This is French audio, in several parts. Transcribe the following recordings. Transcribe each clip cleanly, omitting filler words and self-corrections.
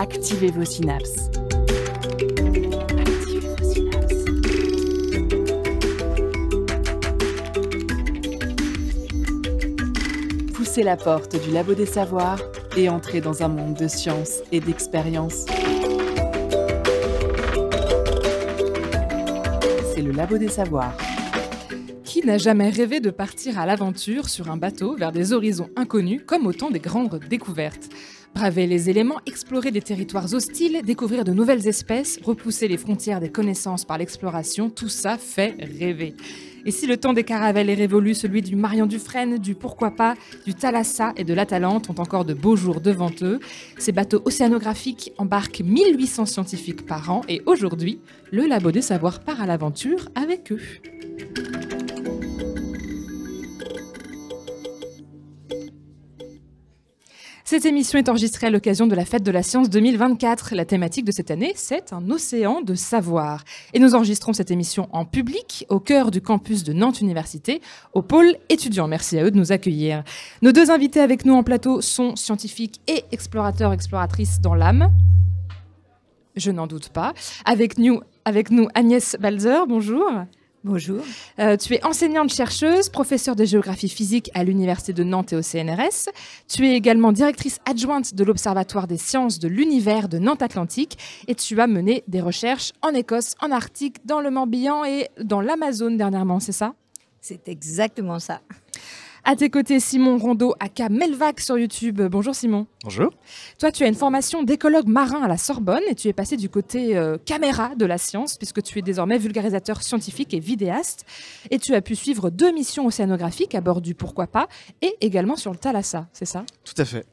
Activez vos synapses. Activez vos synapses. Poussez la porte du labo des savoirs et entrez dans un monde de science et d'expérience. C'est le labo des savoirs. Qui n'a jamais rêvé de partir à l'aventure sur un bateau vers des horizons inconnus comme au temps des grandes découvertes ? Braver les éléments, explorer des territoires hostiles, découvrir de nouvelles espèces, repousser les frontières des connaissances par l'exploration, tout ça fait rêver. Et si le temps des caravelles est révolu, celui du Marion Dufresne, du Pourquoi pas, du Thalassa et de l'Atalante ont encore de beaux jours devant eux. Ces bateaux océanographiques embarquent 1800 scientifiques par an et aujourd'hui, le Labo des Savoirs part à l'aventure avec eux. Cette émission est enregistrée à l'occasion de la Fête de la Science 2024. La thématique de cette année, c'est un océan de savoir. Et nous enregistrons cette émission en public, au cœur du campus de Nantes Université, au pôle étudiant. Merci à eux de nous accueillir. Nos deux invités avec nous en plateau sont scientifiques et explorateurs, exploratrices dans l'âme. Je n'en doute pas. Avec nous Agnès Balzer, bonjour. Bonjour. Tu es enseignante-chercheuse, professeure de géographie physique à l'Université de Nantes et au CNRS. Tu es également directrice adjointe de l'Observatoire des sciences de l'univers de Nantes-Atlantique et tu as mené des recherches en Écosse, en Arctique, dans le Morbihan et dans l'Amazone dernièrement, c'est ça ? C'est exactement ça. À tes côtés, Simon Rondeau, aka Melvac sur YouTube. Bonjour Simon. Bonjour. Toi, tu as une formation d'écologue marin à la Sorbonne et tu es passé du côté caméra de la science puisque tu es désormais vulgarisateur scientifique et vidéaste. Et tu as pu suivre 2 missions océanographiques à bord du Pourquoi pas et également sur le Thalassa, c'est ça ? Tout à fait.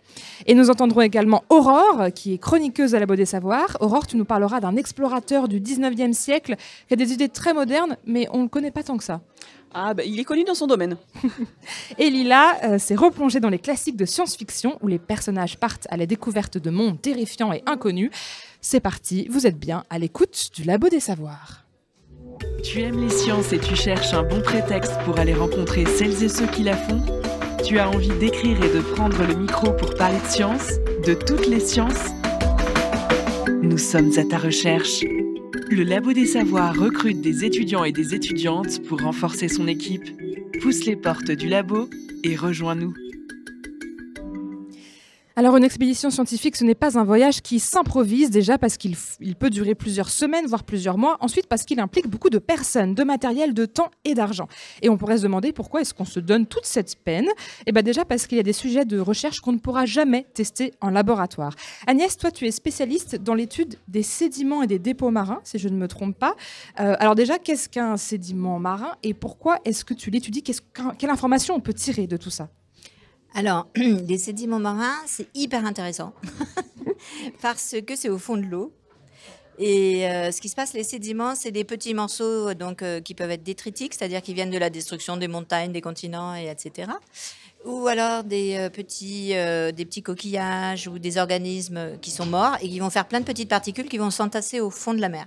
Et nous entendrons également Aurore, qui est chroniqueuse à Labo des Savoirs. Aurore, tu nous parleras d'un explorateur du 19e siècle qui a des idées très modernes, mais on ne le connaît pas tant que ça. Ah, il est connu dans son domaine. Et Lila s'est replongée dans les classiques de science-fiction où les personnages partent à la découverte de mondes terrifiants et inconnus. C'est parti, vous êtes bien à l'écoute du Labo des Savoirs. Tu aimes les sciences et tu cherches un bon prétexte pour aller rencontrer celles et ceux qui la font ? Tu as envie d'écrire et de prendre le micro pour parler de science, de toutes les sciences ? Nous sommes à ta recherche. Le Labo des Savoirs recrute des étudiants et des étudiantes pour renforcer son équipe. Pousse les portes du labo et rejoins-nous. Alors une expédition scientifique, ce n'est pas un voyage qui s'improvise déjà parce qu'il peut durer plusieurs semaines, voire plusieurs mois. Ensuite parce qu'il implique beaucoup de personnes, de matériel, de temps et d'argent. Et on pourrait se demander pourquoi est-ce qu'on se donne toute cette peine ? Eh bien déjà parce qu'il y a des sujets de recherche qu'on ne pourra jamais tester en laboratoire. Agnès, toi tu es spécialiste dans l'étude des sédiments et des dépôts marins, si je ne me trompe pas. Alors déjà, qu'est-ce qu'un sédiment marin et pourquoi est-ce que tu l'étudies ? Quelle information on peut tirer de tout ça ? Alors, les sédiments marins, c'est hyper intéressant parce que c'est au fond de l'eau. Et ce qui se passe, les sédiments, c'est des petits morceaux qui peuvent être détritiques, c'est-à-dire qui viennent de la destruction des montagnes, des continents, etc. Ou alors des petits coquillages ou des organismes qui sont morts et qui vont faire plein de petites particules qui vont s'entasser au fond de la mer.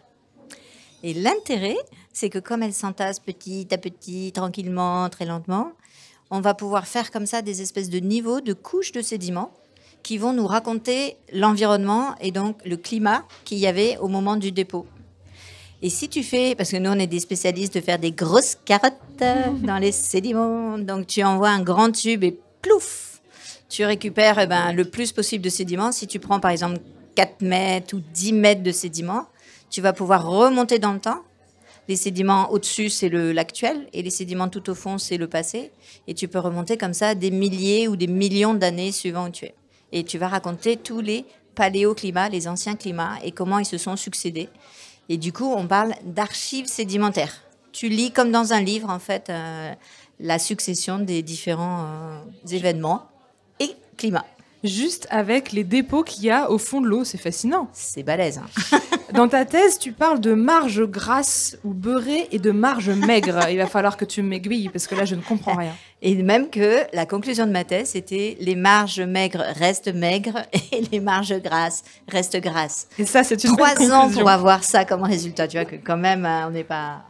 Et l'intérêt, c'est que comme elles s'entassent petit à petit, tranquillement, très lentement, on va pouvoir faire comme ça des espèces de niveaux, de couches de sédiments qui vont nous raconter l'environnement et donc le climat qu'il y avait au moment du dépôt. Et si tu fais, parce que nous on est des spécialistes de faire des grosses carottes dans les sédiments, donc tu envoies un grand tube et plouf, tu récupères le plus possible de sédiments. Si tu prends par exemple 4 mètres ou 10 mètres de sédiments, tu vas pouvoir remonter dans le temps. Les sédiments au-dessus, c'est l'actuel, et les sédiments tout au fond, c'est le passé. Et tu peux remonter comme ça des milliers ou des millions d'années suivant où tu es. Et tu vas raconter tous les paléoclimats, les anciens climats, et comment ils se sont succédés. Et du coup, on parle d'archives sédimentaires. Tu lis comme dans un livre, en fait, la succession des différents événements et climats. Juste avec les dépôts qu'il y a au fond de l'eau, c'est fascinant. C'est balèze. Hein. Dans ta thèse, tu parles de marge grasse ou beurrée et de marge maigre. Il va falloir que tu m'aiguilles parce que là, je ne comprends rien. Et même que la conclusion de ma thèse, c'était les marges maigres restent maigres et les marges grasses restent grasses. Et ça, c'est une belle 3 ans conclusion. pour avoir ça comme résultat. Tu vois que quand même, on n'est pas...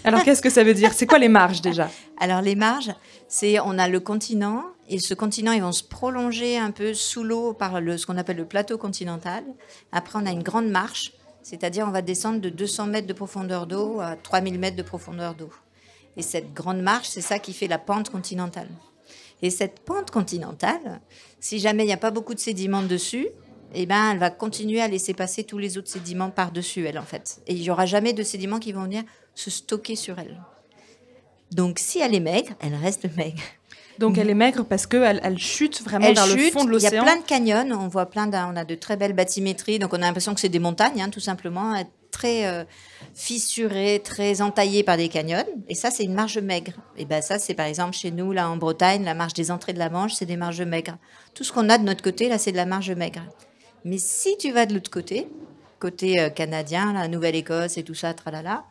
Alors, qu'est-ce que ça veut dire ? C'est quoi les marges déjà ? Alors, les marges, on a le continent Et ce continent, ils vont se prolonger un peu sous l'eau par ce qu'on appelle le plateau continental. Après, on a une grande marche, c'est-à-dire on va descendre de 200 mètres de profondeur d'eau à 3000 mètres de profondeur d'eau. Et cette grande marche, c'est ça qui fait la pente continentale. Et cette pente continentale, si jamais il n'y a pas beaucoup de sédiments dessus, eh ben, elle va continuer à laisser passer tous les autres sédiments par-dessus elle, en fait. Et il n'y aura jamais de sédiments qui vont venir se stocker sur elle. Donc, si elle est maigre, elle reste maigre. Donc elle est maigre parce qu'elle chute vraiment vers le fond de l'océan. Il y a plein de canyons, on voit on a de très belles bathymétries, donc on a l'impression que c'est des montagnes, hein, tout simplement, très fissurées, très entaillées par des canyons. Et ça, c'est une marge maigre. Et ben ça, c'est par exemple chez nous, là en Bretagne, la marge des entrées de la Manche, c'est des marges maigres. Tout ce qu'on a de notre côté, là, c'est de la marge maigre. Mais si tu vas de l'autre côté canadien, la Nouvelle-Écosse et tout ça, tralala,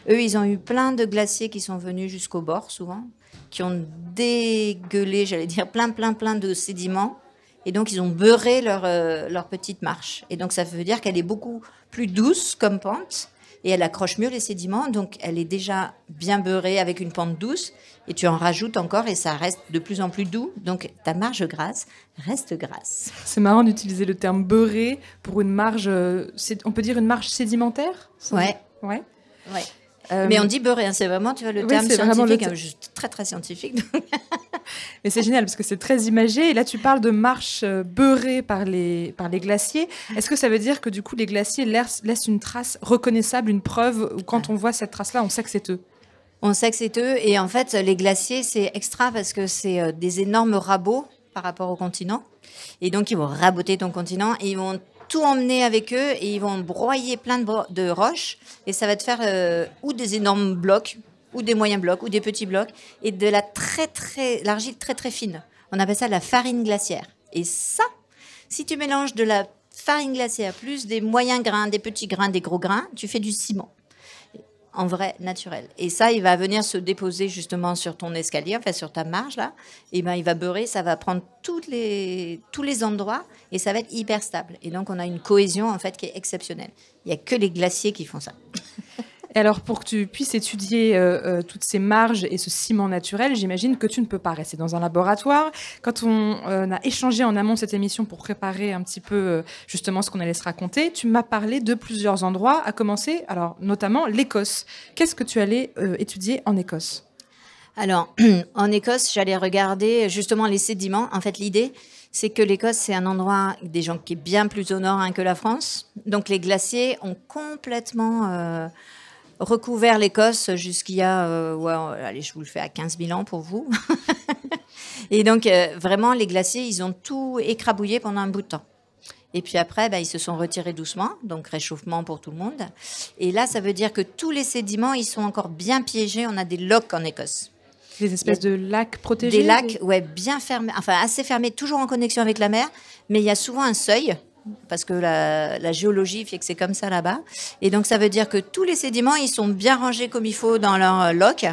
eux, ils ont eu plein de glaciers qui sont venus jusqu'au bord, souvent, qui ont dégueulé, j'allais dire, plein de sédiments. Et donc, ils ont beurré leur petite marche. Et donc, ça veut dire qu'elle est beaucoup plus douce comme pente. Et elle accroche mieux les sédiments. Donc, elle est déjà bien beurrée avec une pente douce. Et tu en rajoutes encore et ça reste de plus en plus doux. Donc, ta marge grasse reste grasse. C'est marrant d'utiliser le terme beurré pour une marge, on peut dire une marge sédimentaire ? Ouais. Mais on dit beurré, hein, c'est vraiment, tu vois, le terme scientifique, juste très très scientifique. Mais c'est génial parce que c'est très imagé. Et là, tu parles de marche beurrée par les glaciers. Est-ce que ça veut dire que du coup, les glaciers laissent une trace reconnaissable, une preuve où quand on voit cette trace-là, on sait que c'est eux? On sait que c'est eux. Et en fait, les glaciers, c'est extra parce que c'est des énormes rabots par rapport au continent. Et donc, ils vont raboter ton continent et ils vont tout emmener avec eux et ils vont broyer plein de roches et ça va te faire ou des énormes blocs ou des moyens blocs ou des petits blocs et de l'argile très très fine. On appelle ça la farine glaciaire. Et ça, si tu mélanges de la farine glaciaire plus des moyens grains, des petits grains, des gros grains, tu fais du ciment. En vrai, naturel. Et ça, il va venir se déposer justement sur ton escalier, enfin sur ta marge là. Et ben, il va beurrer, ça va prendre tous les endroits et ça va être hyper stable. Et donc, on a une cohésion en fait qui est exceptionnelle. Il n'y a que les glaciers qui font ça. Et alors, pour que tu puisses étudier toutes ces marges et ce ciment naturel, j'imagine que tu ne peux pas rester dans un laboratoire. Quand on a échangé en amont cette émission pour préparer un petit peu justement ce qu'on allait se raconter, tu m'as parlé de plusieurs endroits, à commencer, alors notamment l'Écosse. Qu'est-ce que tu allais étudier en Écosse ? Alors, en Écosse, j'allais regarder justement les sédiments. En fait, l'idée, c'est que l'Écosse, c'est un endroit des gens qui est bien plus au nord que la France. Donc, les glaciers ont complètement recouvert l'Écosse jusqu'il y a, allez, je vous le fais à 15 000 ans pour vous. Et donc, vraiment, les glaciers, ils ont tout écrabouillé pendant un bout de temps. Et puis après, ils se sont retirés doucement, donc réchauffement pour tout le monde. Et là, ça veut dire que tous les sédiments, ils sont encore bien piégés. On a des lochs en Écosse. Des espèces de lacs protégés ? Des lacs, ouais, bien fermés, enfin assez fermés, toujours en connexion avec la mer, mais il y a souvent un seuil, parce que la géologie fait que c'est comme ça là-bas. Et donc, ça veut dire que tous les sédiments, ils sont bien rangés comme il faut dans leur loch,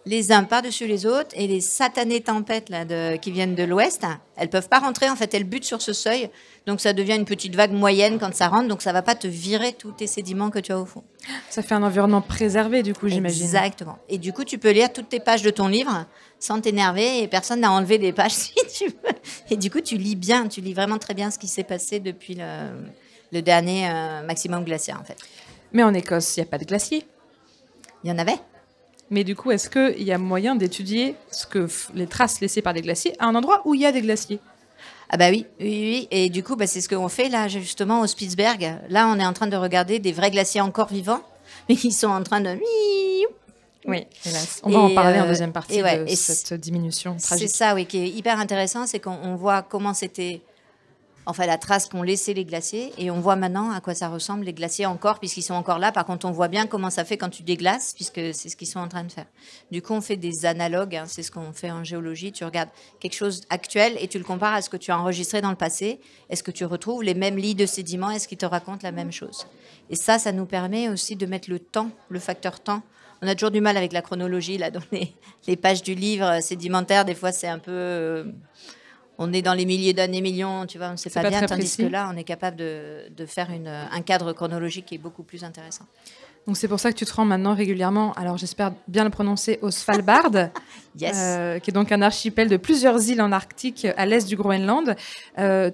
les uns par-dessus les autres, et les satanées tempêtes là, qui viennent de l'ouest, elles peuvent pas rentrer, en fait, elles butent sur ce seuil, donc ça devient une petite vague moyenne quand ça rentre, donc ça va pas te virer tous tes sédiments que tu as au fond. Ça fait un environnement préservé, du coup, j'imagine. Exactement. Et du coup, tu peux lire toutes tes pages de ton livre sans t'énerver, et personne n'a enlevé des pages si tu veux. Et du coup, tu lis bien, tu lis vraiment très bien ce qui s'est passé depuis le dernier maximum glaciaire, en fait. Mais en Écosse, il n'y a pas de glacier. Il y en avait. Mais du coup, est-ce qu'il y a moyen d'étudier les traces laissées par des glaciers à un endroit où il y a des glaciers ? Ah bah oui. Et du coup, c'est ce qu'on fait là, justement, au Spitzberg. Là, on est en train de regarder des vrais glaciers encore vivants, mais qui sont en train de... Oui, hélas. On va en parler en deuxième partie de cette diminution tragique. C'est ça, oui, qui est hyper intéressant, c'est qu'on voit comment c'était... Enfin, la trace qu'ont laissé les glaciers, et on voit maintenant à quoi ça ressemble, les glaciers encore, puisqu'ils sont encore là. Par contre, on voit bien comment ça fait quand tu déglaces, puisque c'est ce qu'ils sont en train de faire. Du coup, on fait des analogues, c'est ce qu'on fait en géologie. Tu regardes quelque chose actuel et tu le compares à ce que tu as enregistré dans le passé. Est-ce que tu retrouves les mêmes lits de sédiments? Est-ce qu'ils te racontent la même chose? Et ça nous permet aussi de mettre le temps, le facteur temps. On a toujours du mal avec la chronologie, là, dans les pages du livre sédimentaire. Des fois, c'est un peu... on est dans les milliers d'années, millions, tu vois, on ne sait pas bien, tandis que là, on est capable de faire un cadre chronologique qui est beaucoup plus intéressant. Donc c'est pour ça que tu te rends maintenant régulièrement, alors j'espère bien le prononcer, au Svalbard. Yes. qui est donc un archipel de plusieurs îles en Arctique à l'est du Groenland.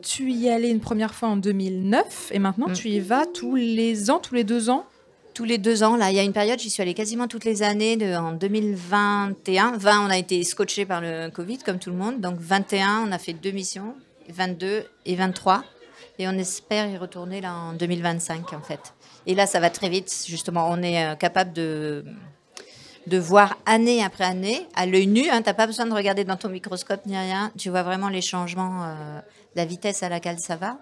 Tu y es allé une première fois en 2009 et maintenant tu y vas tous les ans, tous les 2 ans. Tous les 2 ans, là, il y a une période, j'y suis allée quasiment toutes les années. En 2021, 20, on a été scotché par le Covid, comme tout le monde. Donc 21, on a fait 2 missions, 22 et 23. Et on espère y retourner là en 2025, en fait. Et là, ça va très vite. Justement, on est capable de voir année après année, à l'œil nu. Hein, tu n'as pas besoin de regarder dans ton microscope ni rien. Tu vois vraiment les changements, la vitesse à laquelle ça va.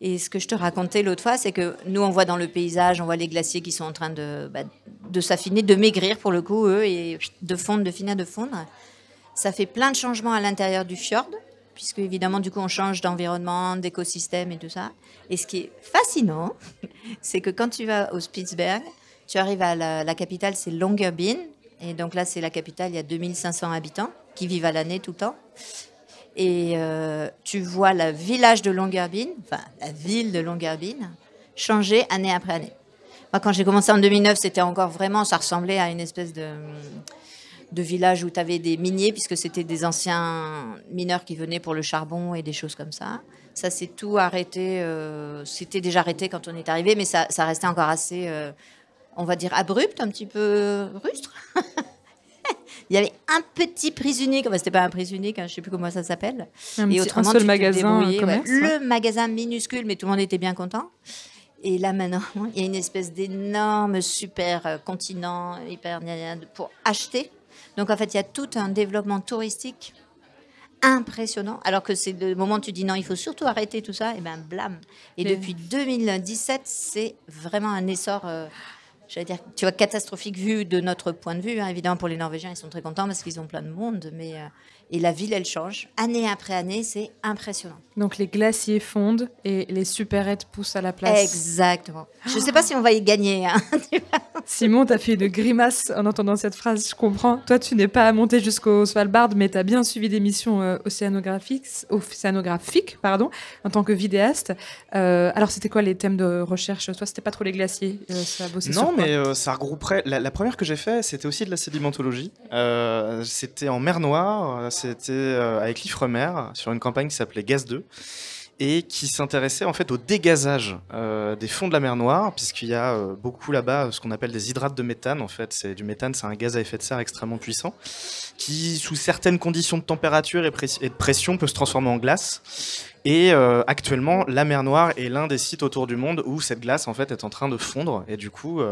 Et ce que je te racontais l'autre fois, c'est que nous, on voit dans le paysage, on voit les glaciers qui sont en train de s'affiner, de maigrir pour le coup, eux, et de fondre, de finir de fondre. Ça fait plein de changements à l'intérieur du fjord, puisque évidemment, du coup, on change d'environnement, d'écosystème et tout ça. Et ce qui est fascinant, c'est que quand tu vas au Spitsberg, tu arrives à la capitale, c'est Longyearbyen. Et donc là, c'est la capitale, il y a 2500 habitants qui vivent à l'année tout le temps. Et tu vois le village de Longyearbyen, enfin la ville de Longyearbyen, changer année après année. Moi, quand j'ai commencé en 2009, c'était encore vraiment, ça ressemblait à une espèce de village où tu avais des miniers, puisque c'était des anciens mineurs qui venaient pour le charbon et des choses comme ça. Ça, c'est tout arrêté. C'était déjà arrêté quand on est arrivé, mais ça restait encore assez, on va dire, abrupt, un petit peu rustre. Il y avait un petit prise unique, enfin, c'était pas un prise unique, hein, je sais plus comment ça s'appelle. Et autrement, un seul magasin commerce, le magasin minuscule, mais tout le monde était bien content. Et là maintenant, il y a une espèce d'énorme super continent hyper pour acheter. Donc en fait, il y a tout un développement touristique impressionnant. Alors que c'est le moment où tu dis non, il faut surtout arrêter tout ça, et ben blam. Et depuis 2017, c'est vraiment un essor. J'allais dire, tu vois, catastrophique vu de notre point de vue. Hein. Évidemment, pour les Norvégiens, ils sont très contents parce qu'ils ont plein de monde. Et la ville, elle change. Année après année, c'est impressionnant. Donc, les glaciers fondent et les supérettes poussent à la place. Exactement. Je ne sais pas si on va y gagner. Hein. Simon, tu as fait une grimace en entendant cette phrase, je comprends. Toi, tu n'es pas monté jusqu'au Svalbard, mais tu as bien suivi des missions océanographiques en tant que vidéaste. Alors, c'était quoi les thèmes de recherche? Toi, c'était pas trop les glaciers, ça bossait sur quoi? Non, mais ça regrouperait... La première que j'ai fait, c'était aussi de la sédimentologie. C'était en mer Noire, c'était avec l'Ifremer, sur une campagne qui s'appelait Gaz 2. Et qui s'intéressait en fait au dégazage des fonds de la mer Noire, puisqu'il y a beaucoup là-bas ce qu'on appelle des hydrates de méthane. En fait, c'est un gaz à effet de serre extrêmement puissant, qui sous certaines conditions de température et de pression peut se transformer en glace. Et actuellement, la mer Noire est l'un des sites autour du monde où cette glace en fait est en train de fondre. Et du coup,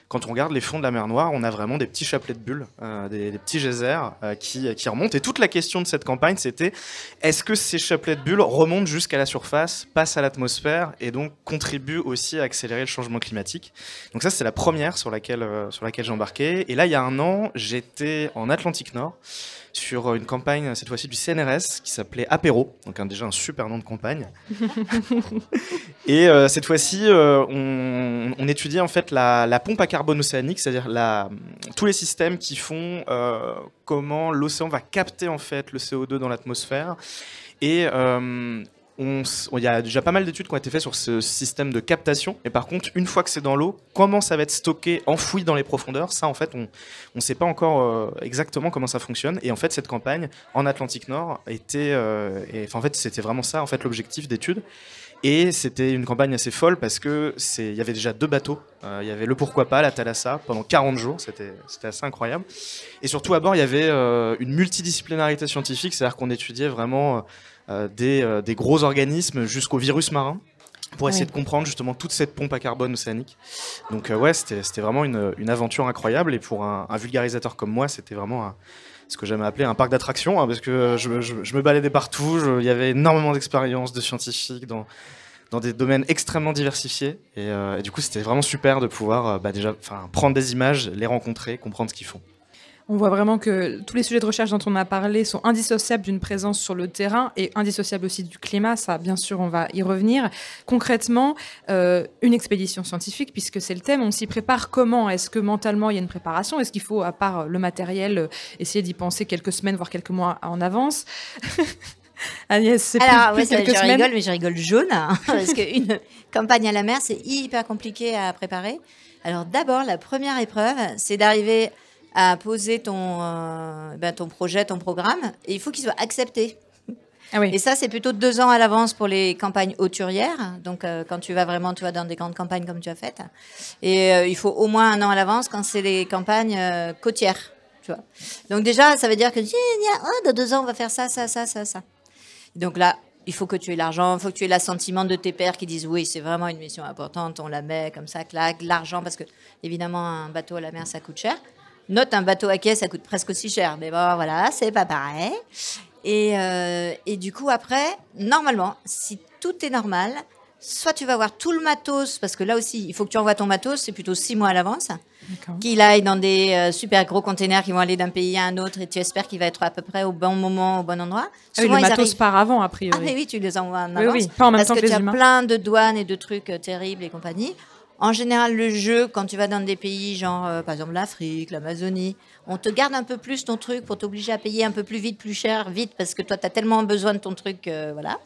quand on regarde les fonds de la mer Noire, on a vraiment des petits chapelets de bulles, des petits geysers qui remontent. Et toute la question de cette campagne, c'était est-ce que ces chapelets de bulles remontent jusqu'à la surface, passent à l'atmosphère et donc contribuent aussi à accélérer le changement climatique. Donc ça, c'est la première sur laquelle j'ai embarqué. Et là, il y a 1 an, j'étais en Atlantique Nord, sur une campagne, cette fois-ci du CNRS, qui s'appelait Apéro, donc déjà un super nom de campagne. Et cette fois-ci, on étudiait en fait la pompe à carbone océanique, c'est-à-dire tous les systèmes qui font comment l'océan va capter en fait le CO2 dans l'atmosphère. Et il y a déjà pas mal d'études qui ont été faites sur ce système de captation. Et par contre, une fois que c'est dans l'eau, comment ça va être stocké, enfoui dans les profondeurs, ça en fait, on ne sait pas encore exactement comment ça fonctionne. Et en fait, cette campagne en Atlantique Nord en fait, c'était vraiment ça en fait l'objectif d'étude. Et c'était une campagne assez folle parce que il y avait déjà 2 bateaux. Il y avait le Pourquoi pas, la Thalassa, pendant 40 jours. C'était assez incroyable. Et surtout à bord, il y avait une multidisciplinarité scientifique, c'est-à-dire qu'on étudiait vraiment des gros organismes jusqu'aux virus marins pour essayer de comprendre justement toute cette pompe à carbone océanique. Donc c'était vraiment une aventure incroyable. Et pour un vulgarisateur comme moi, c'était vraiment ce que j'aime appeler un parc d'attractions, hein, parce que je me baladais partout, il y avait énormément d'expériences de scientifiques dans des domaines extrêmement diversifiés. Et du coup, c'était vraiment super de pouvoir déjà prendre des images, les rencontrer, comprendre ce qu'ils font. On voit vraiment que tous les sujets de recherche dont on a parlé sont indissociables d'une présence sur le terrain et indissociables aussi du climat. Ça, bien sûr, on va y revenir. Concrètement, une expédition scientifique, puisque c'est le thème, on s'y prépare comment? Est-ce que mentalement, il y a une préparation? Est-ce qu'il faut, à part le matériel, essayer d'y penser quelques semaines, voire quelques mois en avance? Agnès, c'est plus quelques semaines. Rigole, mais je rigole jaune, hein, parce qu'une campagne à la mer, c'est hyper compliqué à préparer. Alors d'abord, la première épreuve, c'est d'arriver à poser ton projet, ton programme, et il faut qu'il soit accepté. Ah oui. Et ça, c'est plutôt 2 ans à l'avance pour les campagnes hauturières, donc quand tu vas vraiment dans des grandes campagnes comme tu as faites. Et il faut au moins 1 an à l'avance quand c'est les campagnes côtières. Tu vois. Donc déjà, ça veut dire que dans 2 ans, on va faire ça. Donc là, il faut que tu aies l'argent, il faut que tu aies l'assentiment de tes pairs qui disent oui, c'est vraiment une mission importante, on la met comme ça, clac, l'argent, parce que évidemment, un bateau à la mer, ça coûte cher. Note, un bateau à quai, ça coûte presque aussi cher. Mais bon, voilà, c'est pas pareil. Et du coup, après, normalement, si tout est normal, soit tu vas avoir tout le matos, parce que là aussi, il faut que tu envoies ton matos, c'est plutôt 6 mois à l'avance, qu'il aille dans des super gros containers qui vont aller d'un pays à un autre, et tu espères qu'il va être à peu près au bon moment, au bon endroit. Ah oui, le matos part avant, a priori. Ah mais oui, tu les envoies en avance. Oui, pas en même parce temps que que les tu as humains. plein de douanes et de trucs terribles et compagnie. En général, le jeu, quand tu vas dans des pays genre, par exemple, l'Afrique, l'Amazonie, on te garde un peu plus ton truc pour t'obliger à payer un peu plus vite, plus cher, vite, parce que toi, tu as tellement besoin de ton truc, voilà.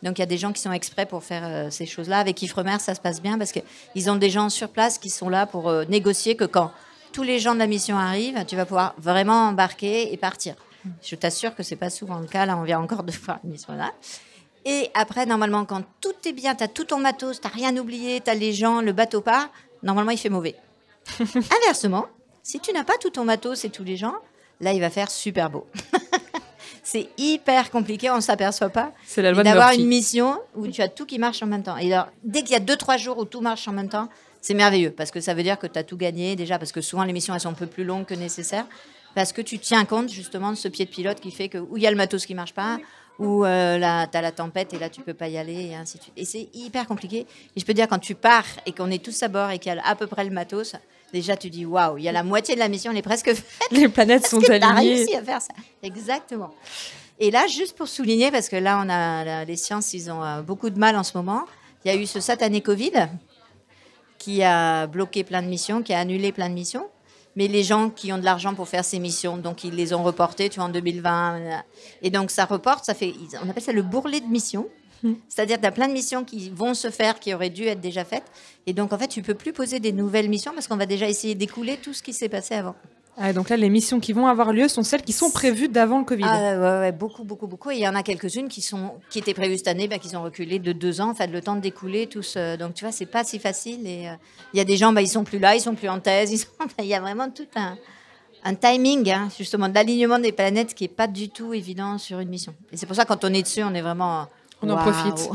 Donc, il y a des gens qui sont exprès pour faire ces choses-là. Avec Ifremer, ça se passe bien parce qu'ils ont des gens sur place qui sont là pour négocier que quand tous les gens de la mission arrivent, tu vas pouvoir vraiment embarquer et partir. Je t'assure que c'est pas souvent le cas. Là, on vient encore de faire une mission là. Et après, normalement, quand tout est bien, tu as tout ton matos, tu n'as rien oublié, tu as les gens, le bateau part, normalement, il fait mauvais. Inversement, si tu n'as pas tout ton matos et tous les gens, là, il va faire super beau. C'est hyper compliqué, on ne s'aperçoit pas. C'est la loi de d'avoir Murphy. une mission où tu as tout qui marche en même temps. Et alors, dès qu'il y a 2-3 jours où tout marche en même temps, c'est merveilleux parce que ça veut dire que tu as tout gagné déjà, parce que souvent les missions elles sont un peu plus longues que nécessaire, parce que tu tiens compte justement de ce pied de pilote qui fait que où il y a le matos qui marche pas, où là tu as la tempête et là tu peux pas y aller et ainsi de suite. Et c'est hyper compliqué. Et je peux dire quand tu pars et qu'on est tous à bord et qu'il y a à peu près le matos, déjà tu dis waouh, il y a la moitié de la mission, elle est presque faite. Les planètes sont Est-ce que t'as alignées. réussi à faire ça? Exactement. Et là, juste pour souligner, parce que là, les sciences, ils ont beaucoup de mal en ce moment. Il y a eu ce satané Covid qui a bloqué plein de missions, qui a annulé plein de missions. Mais les gens qui ont de l'argent pour faire ces missions, donc ils les ont reportées, tu vois, en 2020. Et donc ça reporte, on appelle ça le bourrelet de missions. C'est-à-dire que tu as plein de missions qui vont se faire, qui auraient dû être déjà faites. Et donc, en fait, tu ne peux plus poser des nouvelles missions parce qu'on va déjà essayer d'écouler tout ce qui s'est passé avant. Ah, donc là, les missions qui vont avoir lieu sont celles qui sont prévues d'avant le Covid. Ah ouais, beaucoup. Et il y en a quelques-unes qui étaient prévues cette année, qui sont reculées de 2 ans, le temps d'écouler tous. Donc tu vois, c'est pas si facile. Et il y a des gens, ils sont plus là, ils sont plus en thèse. Il y a vraiment tout un timing, justement, d'alignement des planètes qui est pas du tout évident sur une mission. Et c'est pour ça quand on est dessus, on est vraiment. On en Waouh. profite.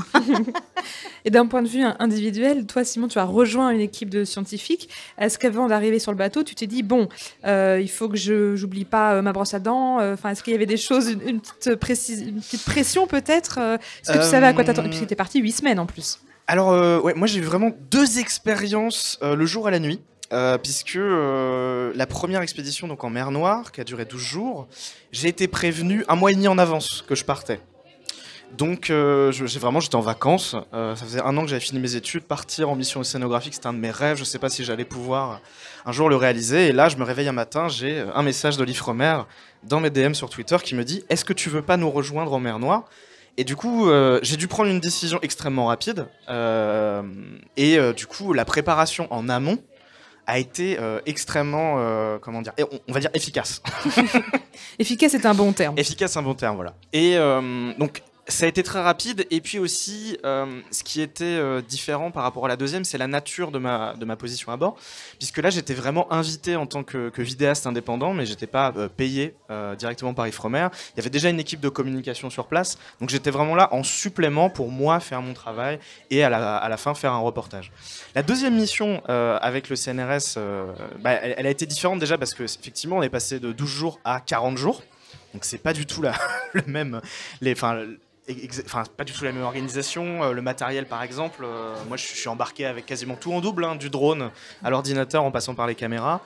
Et d'un point de vue individuel, toi, Simon, tu as rejoint une équipe de scientifiques. Est-ce qu'avant d'arriver sur le bateau, tu t'es dit, bon, il faut que je n'oublie pas ma brosse à dents. Est-ce qu'il y avait des choses, une petite pression peut-être Est-ce que tu savais à quoi t'attendre? Et puis, tu étais parti 8 semaines en plus. Alors, moi j'ai eu vraiment 2 expériences le jour et la nuit. Puisque la première expédition donc en mer Noire, qui a duré 12 jours, j'ai été prévenu 1 mois et demi en avance que je partais. Donc j'étais en vacances, ça faisait 1 an que j'avais fini mes études, partir en mission océanographique, c'était un de mes rêves, je ne sais pas si j'allais pouvoir un jour le réaliser, et là je me réveille un matin, j'ai un message d'Ifremer dans mes DM sur Twitter qui me dit « Est-ce que tu veux pas nous rejoindre en mer Noire ?» Et du coup, j'ai dû prendre une décision extrêmement rapide, du coup la préparation en amont a été extrêmement, on va dire efficace. Efficace est un bon terme. Efficace, c'est un bon terme, voilà. Et donc, ça a été très rapide. Et puis aussi, ce qui était différent par rapport à la deuxième, c'est la nature de ma position à bord. Puisque là, j'étais vraiment invité en tant que vidéaste indépendant, mais je n'étais pas payé directement par Ifremer. Il y avait déjà une équipe de communication sur place. Donc, j'étais vraiment là en supplément pour moi faire mon travail et à la fin faire un reportage. La deuxième mission avec le CNRS, elle a été différente déjà parce qu'effectivement, on est passé de 12 jours à 40 jours. Donc, c'est pas du tout le même... pas du tout la même organisation. Le matériel, par exemple, moi je suis embarqué avec quasiment tout en double, du drone à l'ordinateur en passant par les caméras.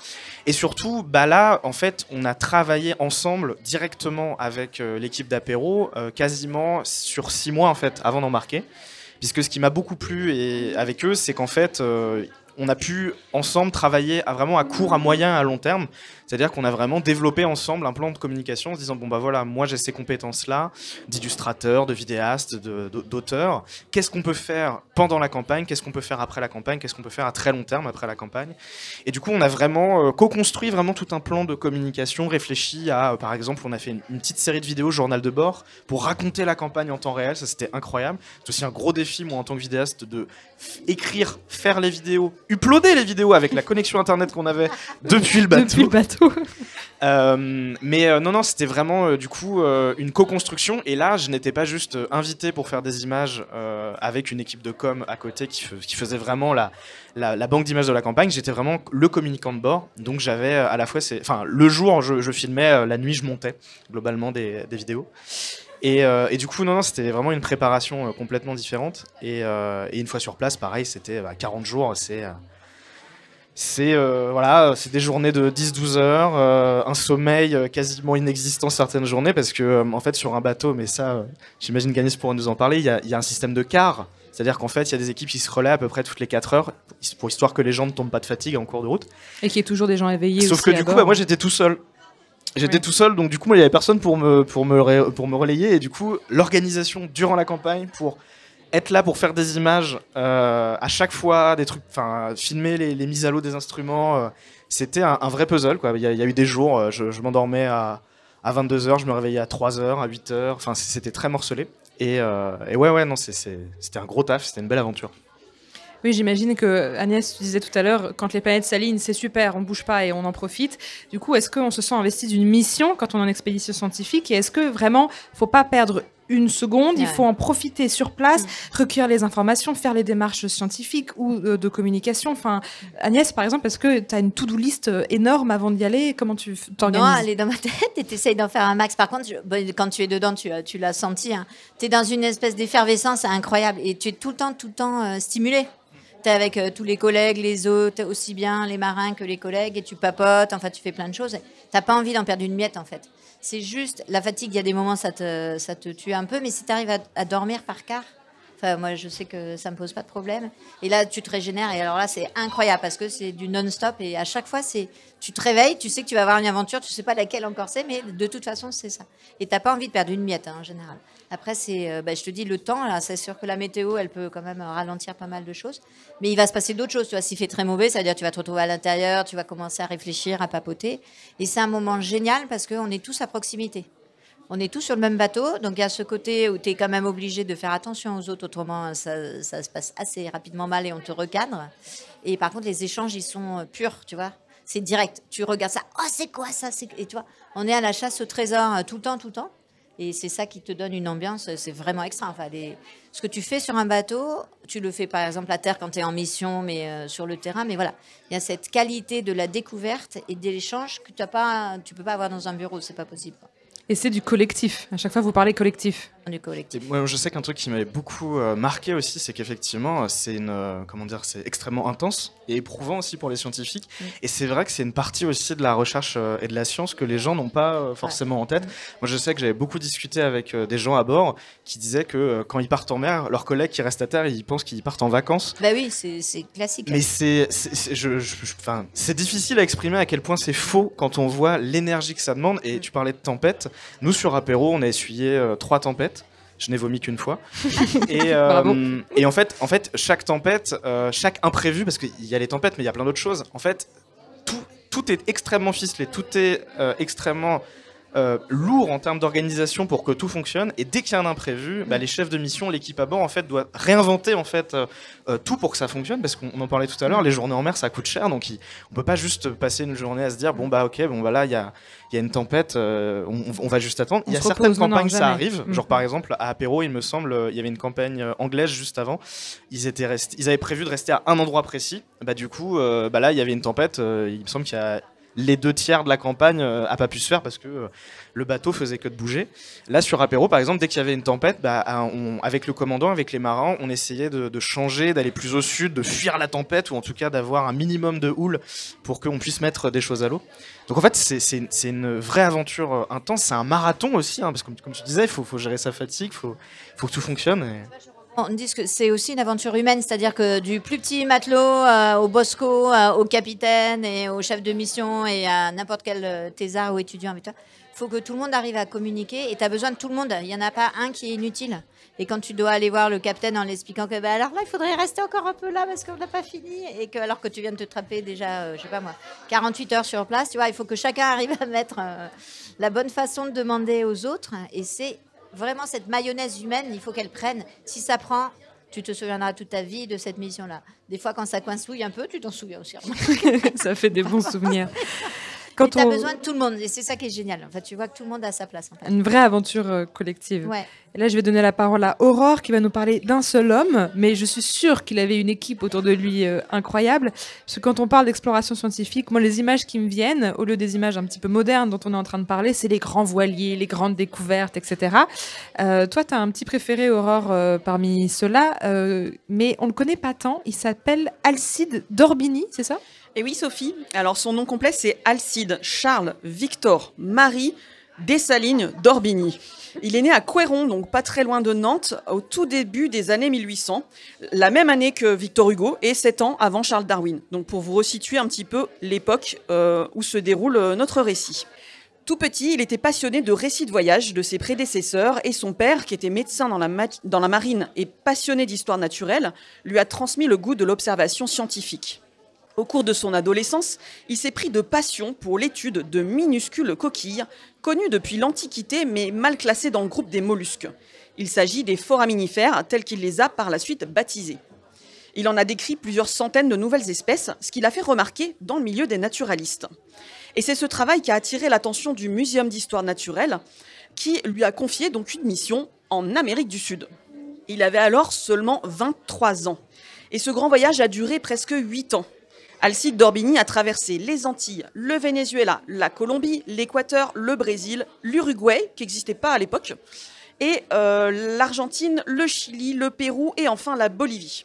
Et surtout, là, en fait, on a travaillé ensemble directement avec l'équipe d'Apéro quasiment sur 6 mois en fait, avant d'embarquer. Puisque ce qui m'a beaucoup plu avec eux, c'est qu'en fait, on a pu ensemble travailler vraiment à court, à moyen, à long terme. C'est-à-dire qu'on a vraiment développé ensemble un plan de communication en se disant bon bah voilà, moi j'ai ces compétences-là, d'illustrateur, de vidéaste, d'auteur. Qu'est-ce qu'on peut faire pendant la campagne? Qu'est-ce qu'on peut faire après la campagne? Qu'est-ce qu'on peut faire à très long terme après la campagne? Et du coup, on a vraiment co-construit vraiment tout un plan de communication réfléchi à, par exemple, on a fait une petite série de vidéos journal de bord pour raconter la campagne en temps réel. Ça, c'était incroyable. C'est aussi un gros défi, moi, en tant que vidéaste, de écrire, faire les vidéos, uploader les vidéos avec la connexion internet qu'on avait depuis le bateau. Depuis le bateau. Non, c'était vraiment du coup une co-construction. Et là, je n'étais pas juste invité pour faire des images avec une équipe de com à côté qui faisait vraiment la banque d'images de la campagne. J'étais vraiment le communicant de bord. Donc j'avais à la fois, le jour, je filmais, la nuit, je montais globalement des vidéos. Et du coup, non, c'était vraiment une préparation complètement différente. Et une fois sur place, pareil, c'était 40 jours. C'est des journées de 10-12 heures, un sommeil quasiment inexistant certaines journées, parce que en fait sur un bateau, mais ça j'imagine qu'Agnès pourra nous en parler, il y a un système de quart, c'est-à-dire qu'en fait il y a des équipes qui se relaient à peu près toutes les 4 heures, pour histoire que les gens ne tombent pas de fatigue en cours de route. Et qu'il y ait toujours des gens éveillés. Sauf que du coup, moi j'étais tout seul. Tout seul, donc du coup, il n'y avait personne pour me relayer, et du coup, l'organisation durant la campagne pour être là pour faire des images à chaque fois, des trucs, filmer les mises à l'eau des instruments, c'était un vrai puzzle, quoi. Il y a eu des jours, je m'endormais à 22h, je me réveillais à 3h, à 8h, c'était très morcelé. Et non, c'était un gros taf, c'était une belle aventure. Oui, j'imagine que Agnès, tu disais tout à l'heure, quand les planètes s'alignent, c'est super, on bouge pas et on en profite. Du coup, est-ce qu'on se sent investi d'une mission quand on est en expédition scientifique? Et est-ce que vraiment, faut pas perdre une seconde, il faut en profiter sur place, recueillir les informations, faire les démarches scientifiques ou de communication. Enfin, Agnès, par exemple, est-ce que tu as une to-do list énorme avant d'y aller? Comment tu t'organises? Non, elle est dans ma tête et tu essayes d'en faire un max. Par contre, quand tu es dedans, tu l'as senti. Hein. Tu es dans une espèce d'effervescence incroyable et tu es tout le temps stimulé. Tu es avec tous les collègues, les hôtes, aussi bien les marins que les collègues, et tu papotes, tu fais plein de choses. Tu n'as pas envie d'en perdre une miette, en fait. C'est juste, la fatigue, il y a des moments, ça te tue un peu, mais si tu arrives à dormir par quart, moi, je sais que ça ne me pose pas de problème. Et là, tu te régénères, et alors là, c'est incroyable, parce que c'est du non-stop, et à chaque fois, tu te réveilles, tu sais que tu vas avoir une aventure, tu ne sais pas laquelle encore c'est, mais de toute façon, c'est ça. Et tu n'as pas envie de perdre une miette, en général. Après, je te dis, le temps, là, c'est sûr que la météo, elle peut quand même ralentir pas mal de choses. Mais il va se passer d'autres choses. Tu vois, s'il fait très mauvais, ça veut dire que tu vas te retrouver à l'intérieur, tu vas commencer à réfléchir, à papoter. Et c'est un moment génial parce qu'on est tous à proximité. On est tous sur le même bateau. Donc, il y a ce côté où tu es quand même obligé de faire attention aux autres. Autrement, ça se passe assez rapidement mal et on te recadre. Et par contre, les échanges, ils sont purs, tu vois. C'est direct. Tu regardes ça. Oh, c'est quoi ça? Et tu vois, on est à la chasse au trésor tout le temps. Et c'est ça qui te donne une ambiance, c'est vraiment extra. Ce que tu fais sur un bateau, tu le fais par exemple à terre quand tu es en mission, mais sur le terrain. Mais voilà, il y a cette qualité de la découverte et de l'échange que tu peux pas avoir dans un bureau, c'est pas possible. Et c'est du collectif. À chaque fois, vous parlez collectif. Du collectif. Moi, je sais qu'un truc qui m'avait beaucoup marqué aussi, c'est qu'effectivement, c'est extrêmement intense et éprouvant aussi pour les scientifiques. Et c'est vrai que c'est une partie aussi de la recherche et de la science que les gens n'ont pas forcément en tête. Moi, je sais que j'avais beaucoup discuté avec des gens à bord qui disaient que quand ils partent en mer, leurs collègues qui restent à terre, ils pensent qu'ils partent en vacances. Bah oui, c'est classique. Mais c'est difficile à exprimer à quel point c'est faux quand on voit l'énergie que ça demande. Et tu parlais de tempête. Nous, sur Apéro, on a essuyé 3 tempêtes. Je n'ai vomi qu'une fois. Et en fait, chaque tempête, chaque imprévu, parce qu'il y a les tempêtes, mais il y a plein d'autres choses. En fait, tout est extrêmement ficelé, tout est extrêmement lourd en termes d'organisation pour que tout fonctionne. Et dès qu'il y a un imprévu, les chefs de mission, l'équipe à bord, en fait, doit réinventer tout pour que ça fonctionne, parce qu'on en parlait tout à l'heure. Les journées en mer, ça coûte cher, donc on peut pas juste passer une journée à se dire là, il y a une tempête, on va juste attendre. Il y a certaines campagnes, ça arrive. Genre par exemple à Apéro, il me semble, il y avait une campagne anglaise juste avant. Ils avaient prévu de rester à un endroit précis. Du coup, là, il y avait une tempête. Il me semble qu'il y a les 2/3 de la campagne n'a pas pu se faire parce que le bateau faisait que de bouger. Là, sur Apéro, par exemple, dès qu'il y avait une tempête, avec le commandant, avec les marins, on essayait de changer, d'aller plus au sud, de fuir la tempête, ou en tout cas d'avoir un minimum de houle pour qu'on puisse mettre des choses à l'eau. Donc en fait, c'est une vraie aventure intense, c'est un marathon aussi, hein, parce que comme tu disais, il faut gérer sa fatigue, il faut que tout fonctionne. On dit que c'est aussi une aventure humaine, c'est-à-dire que du plus petit matelot au bosco, au capitaine et au chef de mission et à n'importe quel thésard ou étudiant avec toi, il faut que tout le monde arrive à communiquer et tu as besoin de tout le monde. Il n'y en a pas un qui est inutile. Et quand tu dois aller voir le capitaine en l'expliquant que alors là, il faudrait rester encore un peu là parce qu'on n'a pas fini, et que alors que tu viens de te trapper déjà, je sais pas moi, 48 heures sur place, tu vois, il faut que chacun arrive à mettre la bonne façon de demander aux autres. Et c'est vraiment cette mayonnaise humaine, il faut qu'elle prenne. Si ça prend, tu te souviendras toute ta vie de cette mission-là. Des fois, quand ça coincouille un peu, tu t'en souviens aussi. Ça fait des bons souvenirs. Quand tu as besoin de tout le monde, et c'est ça qui est génial. En fait, tu vois que tout le monde a sa place. En fait. Une vraie aventure collective. Ouais. Et là, je vais donner la parole à Aurore qui va nous parler d'un seul homme, mais je suis sûre qu'il avait une équipe autour de lui incroyable. Parce que quand on parle d'exploration scientifique, moi, les images qui me viennent, au lieu des images un petit peu modernes dont on est en train de parler, c'est les grands voiliers, les grandes découvertes, etc. Toi, tu as un petit préféré, Aurore, parmi ceux-là, mais on ne le connaît pas tant. Il s'appelle Alcide d'Orbigny, c'est ça ? Et oui, Sophie. Alors, son nom complet, c'est Alcide Charles Victor Marie Dessalines d'Orbigny. Il est né à Couëron, donc pas très loin de Nantes, au tout début des années 1800, la même année que Victor Hugo et 7 ans avant Charles Darwin. Donc, pour vous resituer un petit peu l'époque où se déroule notre récit. Tout petit, il était passionné de récits de voyage de ses prédécesseurs et son père, qui était médecin dans la marine et passionné d'histoire naturelle, lui a transmis le goût de l'observation scientifique. Au cours de son adolescence, il s'est pris de passion pour l'étude de minuscules coquilles, connues depuis l'Antiquité mais mal classées dans le groupe des mollusques. Il s'agit des foraminifères tels qu'il les a par la suite baptisés. Il en a décrit plusieurs centaines de nouvelles espèces, ce qui l'a fait remarquer dans le milieu des naturalistes. Et c'est ce travail qui a attiré l'attention du Muséum d'histoire naturelle, qui lui a confié donc une mission en Amérique du Sud. Il avait alors seulement 23 ans. Et ce grand voyage a duré presque 8 ans. Alcide d'Orbigny a traversé les Antilles, le Venezuela, la Colombie, l'Équateur, le Brésil, l'Uruguay, qui n'existait pas à l'époque, et l'Argentine, le Chili, le Pérou et enfin la Bolivie.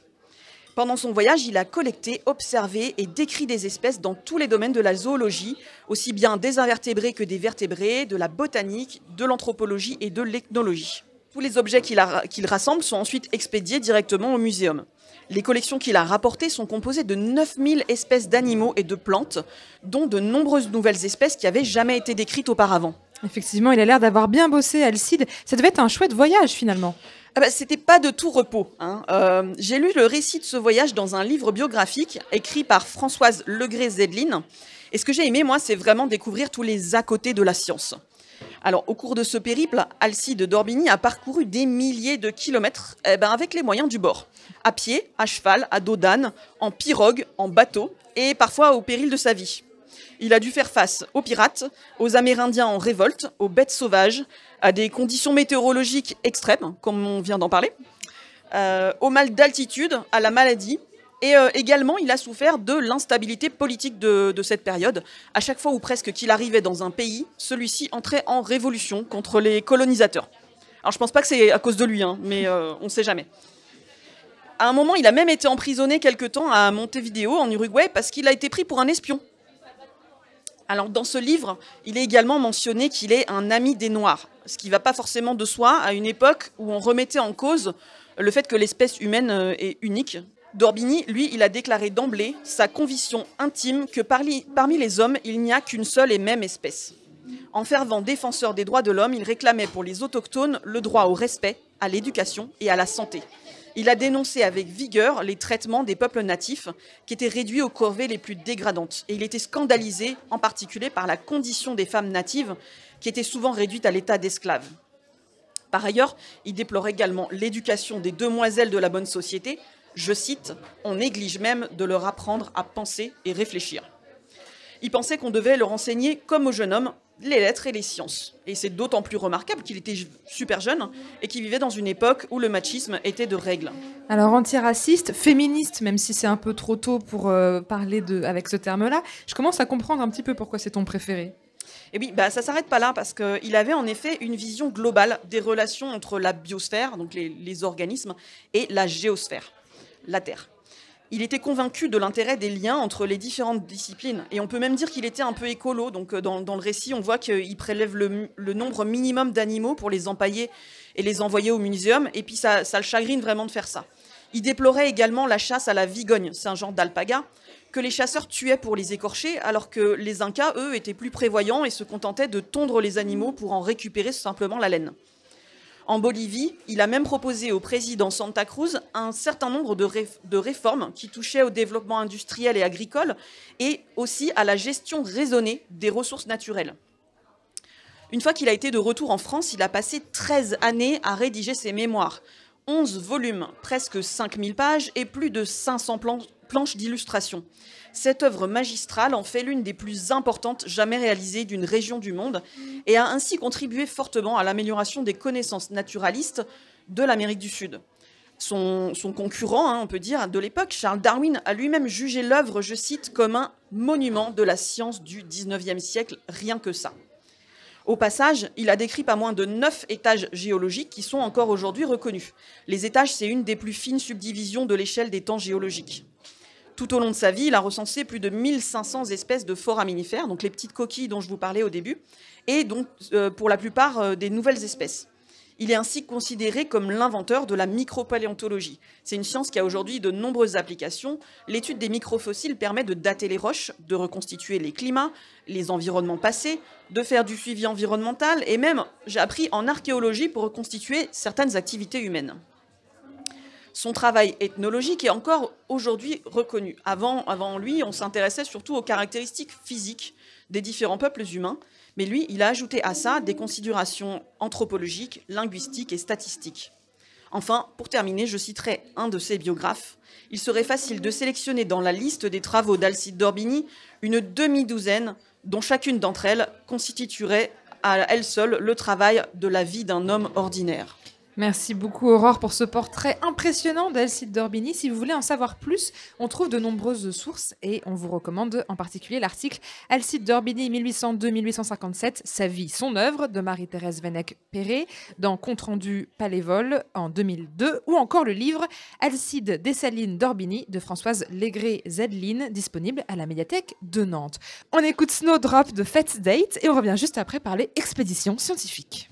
Pendant son voyage, il a collecté, observé et décrit des espèces dans tous les domaines de la zoologie, aussi bien des invertébrés que des vertébrés, de la botanique, de l'anthropologie et de l'ethnologie. Tous les objets qu'il rassemble sont ensuite expédiés directement au muséum. Les collections qu'il a rapportées sont composées de 9000 espèces d'animaux et de plantes, dont de nombreuses nouvelles espèces qui n'avaient jamais été décrites auparavant. Effectivement, il a l'air d'avoir bien bossé, Alcide. Ça devait être un chouette voyage, finalement. C'était pas de tout repos. J'ai lu le récit de ce voyage dans un livre biographique écrit par Françoise Legré-Zedline. Et ce que j'ai aimé, moi, c'est vraiment découvrir tous les à côté de la science. Alors, au cours de ce périple, Alcide d'Orbigny a parcouru des milliers de kilomètres avec les moyens du bord. À pied, à cheval, à dos d'âne, en pirogue, en bateau et parfois au péril de sa vie. Il a dû faire face aux pirates, aux Amérindiens en révolte, aux bêtes sauvages, à des conditions météorologiques extrêmes, comme on vient d'en parler, au mal d'altitude, à la maladie. Et également, il a souffert de l'instabilité politique de cette période. À chaque fois où presque qu'il arrivait dans un pays, celui-ci entrait en révolution contre les colonisateurs. Alors, je ne pense pas que c'est à cause de lui, mais on ne sait jamais. À un moment, il a même été emprisonné quelque temps à Montevideo, en Uruguay, parce qu'il a été pris pour un espion. Alors, dans ce livre, il est également mentionné qu'il est un ami des Noirs, ce qui ne va pas forcément de soi à une époque où on remettait en cause le fait que l'espèce humaine est unique. D'Orbigny, lui, il a déclaré d'emblée sa conviction intime que parmi les hommes, il n'y a qu'une seule et même espèce. En fervent défenseur des droits de l'homme, il réclamait pour les autochtones le droit au respect, à l'éducation et à la santé. Il a dénoncé avec vigueur les traitements des peuples natifs qui étaient réduits aux corvées les plus dégradantes. Et il était scandalisé en particulier par la condition des femmes natives qui étaient souvent réduites à l'état d'esclaves. Par ailleurs, il déplore également l'éducation des demoiselles de la bonne société. Je cite, « On néglige même de leur apprendre à penser et réfléchir ». Il pensait qu'on devait leur enseigner, comme aux jeunes hommes, les lettres et les sciences. Et c'est d'autant plus remarquable qu'il était super jeune et qu'il vivait dans une époque où le machisme était de règle. Alors antiraciste, féministe, même si c'est un peu trop tôt pour parler avec ce terme-là, je commence à comprendre un petit peu pourquoi c'est ton préféré. Et oui, ça ne s'arrête pas là, parce qu'il avait en effet une vision globale des relations entre la biosphère, donc les organismes, et la géosphère, la Terre. Il était convaincu de l'intérêt des liens entre les différentes disciplines. Et on peut même dire qu'il était un peu écolo. Donc dans le récit, on voit qu'il prélève le nombre minimum d'animaux pour les empailler et les envoyer au muséum. Et puis ça le chagrine vraiment de faire ça. Il déplorait également la chasse à la vigogne, c'est un genre d'alpaga, que les chasseurs tuaient pour les écorcher, alors que les Incas, eux, étaient plus prévoyants et se contentaient de tondre les animaux pour en récupérer simplement la laine. En Bolivie, il a même proposé au président Santa Cruz un certain nombre de réformes qui touchaient au développement industriel et agricole et aussi à la gestion raisonnée des ressources naturelles. Une fois qu'il a été de retour en France, il a passé 13 années à rédiger ses mémoires. 11 volumes, presque 5000 pages et plus de 500 planches d'illustration. Cette œuvre magistrale en fait l'une des plus importantes jamais réalisées d'une région du monde et a ainsi contribué fortement à l'amélioration des connaissances naturalistes de l'Amérique du Sud. Son concurrent, on peut dire, de l'époque, Charles Darwin, a lui-même jugé l'œuvre, je cite, comme un monument de la science du XIXe siècle, rien que ça. Au passage, il a décrit pas moins de 9 étages géologiques qui sont encore aujourd'hui reconnus. Les étages, c'est une des plus fines subdivisions de l'échelle des temps géologiques. Tout au long de sa vie, il a recensé plus de 1500 espèces de foraminifères, donc les petites coquilles dont je vous parlais au début, et donc pour la plupart des nouvelles espèces. Il est ainsi considéré comme l'inventeur de la micropaléontologie. C'est une science qui a aujourd'hui de nombreuses applications. L'étude des microfossiles permet de dater les roches, de reconstituer les climats, les environnements passés, de faire du suivi environnemental, et même, j'ai appris en archéologie pour reconstituer certaines activités humaines. Son travail ethnologique est encore aujourd'hui reconnu. Avant lui, on s'intéressait surtout aux caractéristiques physiques des différents peuples humains, mais lui, il a ajouté à ça des considérations anthropologiques, linguistiques et statistiques. Enfin, pour terminer, je citerai un de ses biographes. Il serait facile de sélectionner dans la liste des travaux d'Alcide d'Orbigny une demi-douzaine, dont chacune d'entre elles constituerait à elle seule le travail de la vie d'un homme ordinaire. Merci beaucoup Aurore pour ce portrait impressionnant d'Alcide d'Orbigny. Si vous voulez en savoir plus, on trouve de nombreuses sources et on vous recommande en particulier l'article Alcide d'Orbigny 1802-1857, sa vie, son œuvre de Marie-Thérèse Vennec-Perret dans Compte rendu Palévol en 2002 ou encore le livre Alcide Dessalines d'Orbigny de Françoise Legré-Zedline disponible à la médiathèque de Nantes. On écoute Snowdrop de Fate Date et on revient juste après parler expédition scientifique.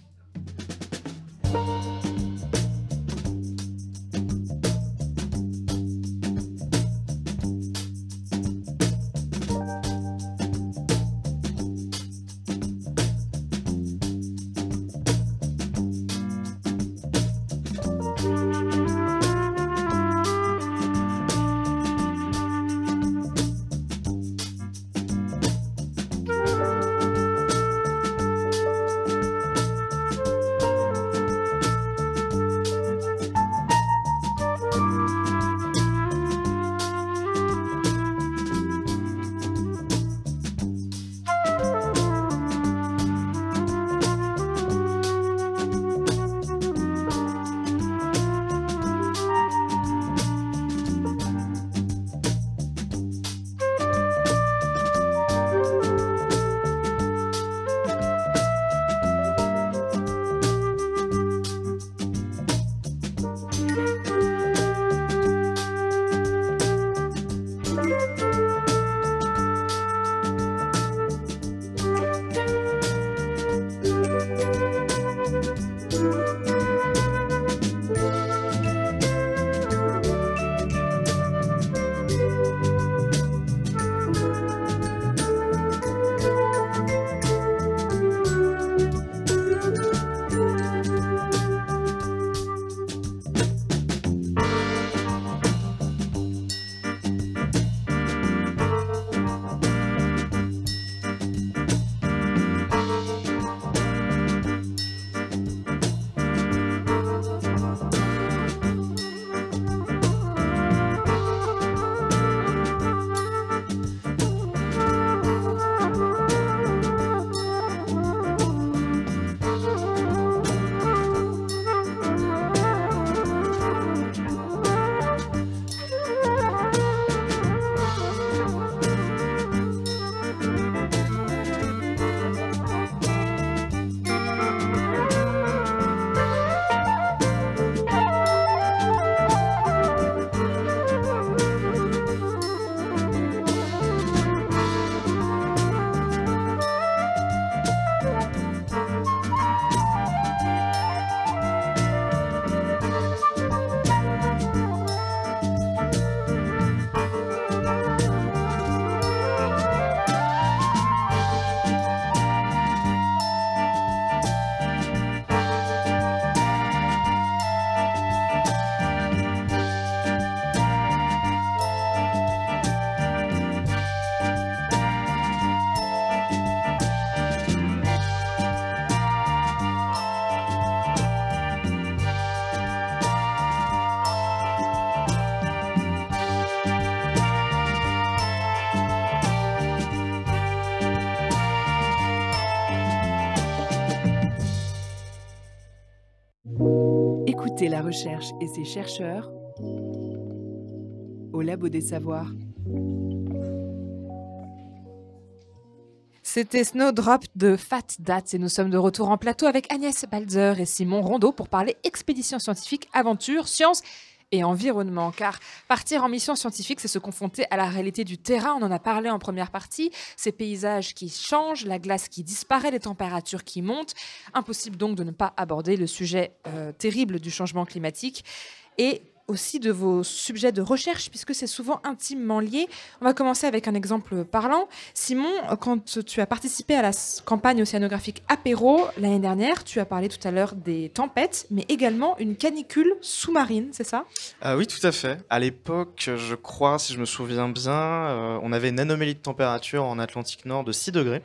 écoutez La Recherche et ses chercheurs au Labo des Savoirs. C'était Snowdrop de Fat Dats et nous sommes de retour en plateau avec Agnès Balzer et Simon Rondeau pour parler expédition scientifique, aventure, sciences et environnement. Car partir en mission scientifique, c'est se confronter à la réalité du terrain. On en a parlé en première partie. Ces paysages qui changent, la glace qui disparaît, les températures qui montent. Impossible donc de ne pas aborder le sujet terrible du changement climatique. Et aussi de vos sujets de recherche, puisque c'est souvent intimement lié. On va commencer avec un exemple parlant. Simon, quand tu as participé à la campagne océanographique Apéro l'année dernière, tu as parlé tout à l'heure des tempêtes, mais également une canicule sous-marine, c'est ça ? Oui, tout à fait. À l'époque, je crois, si je me souviens bien, on avait une anomalie de température en Atlantique Nord de 6 degrés.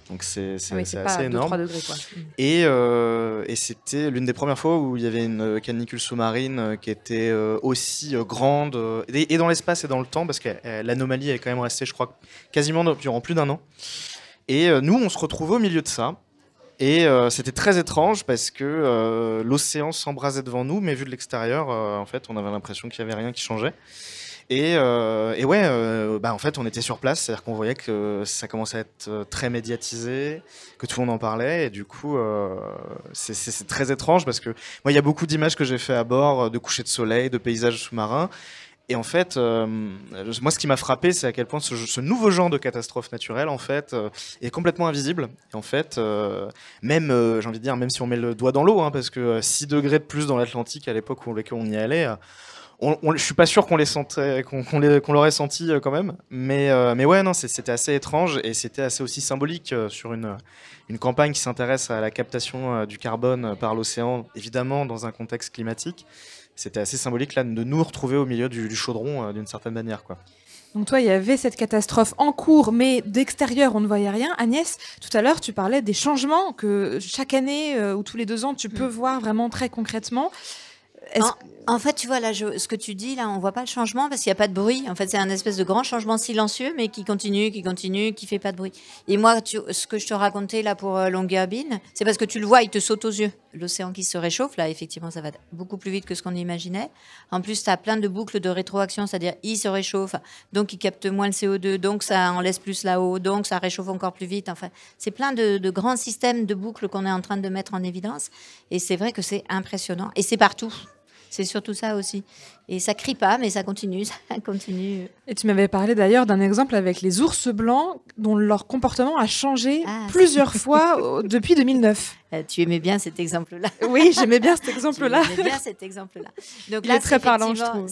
Donc c'est assez énorme. 2-3 degrés, quoi. Et c'était l'une des premières fois où il y avait une canicule sous-marine qui était aussi grande, et dans l'espace et dans le temps, parce que l'anomalie est quand même restée, je crois, quasiment durant plus d'un an. Et nous, on se retrouvait au milieu de ça. Et c'était très étrange parce que l'océan s'embrasait devant nous, mais vu de l'extérieur, en fait, on avait l'impression qu'il n'y avait rien qui changeait. Et ouais, en fait, on était sur place, c'est-à-dire qu'on voyait que ça commençait à être très médiatisé, que tout le monde en parlait, et du coup, c'est très étrange parce que moi, il y a beaucoup d'images que j'ai fait à bord, de couchers de soleil, de paysages sous-marins. Et en fait, moi, ce qui m'a frappé, c'est à quel point ce nouveau genre de catastrophe naturelle, en fait, est complètement invisible. Et en fait, même, j'ai envie de dire, même si on met le doigt dans l'eau, hein, parce que 6 degrés de plus dans l'Atlantique à l'époque où on y allait, je suis pas sûr qu'on les sentait, qu'on l'aurait senti quand même, mais ouais, non, c'était assez étrange et c'était assez aussi symbolique sur une campagne qui s'intéresse à la captation du carbone par l'océan, évidemment dans un contexte climatique. C'était assez symbolique là de nous retrouver au milieu du chaudron d'une certaine manière, quoi. Donc toi, il y avait cette catastrophe en cours, mais d'extérieur, on ne voyait rien. Agnès, tout à l'heure, tu parlais des changements que chaque année ou tous les 2 ans, tu peux voir vraiment très concrètement. En fait, tu vois, là, ce que tu dis, là, on voit pas le changement parce qu'il n'y a pas de bruit. En fait, c'est un espèce de grand changement silencieux, mais qui continue, qui fait pas de bruit. Et moi, ce que je te racontais là pour Longyearbyen, c'est parce que tu le vois, il te saute aux yeux. L'océan qui se réchauffe, là, effectivement, ça va beaucoup plus vite que ce qu'on imaginait. En plus, tu as plein de boucles de rétroaction, c'est-à-dire il se réchauffe, donc il capte moins le CO2, donc ça en laisse plus là-haut, donc ça réchauffe encore plus vite. Enfin, c'est plein de grands systèmes de boucles qu'on est en train de mettre en évidence. Et c'est vrai que c'est impressionnant. Et c'est partout. C'est surtout ça aussi. Et ça crie pas, mais ça continue, ça continue. Et tu m'avais parlé d'ailleurs d'un exemple avec les ours blancs dont leur comportement a changé plusieurs fois depuis 2009. Tu aimais bien cet exemple-là. Oui, j'aimais bien cet exemple-là. J'aimais bien cet exemple-là. Donc là, il est très parlant, je trouve.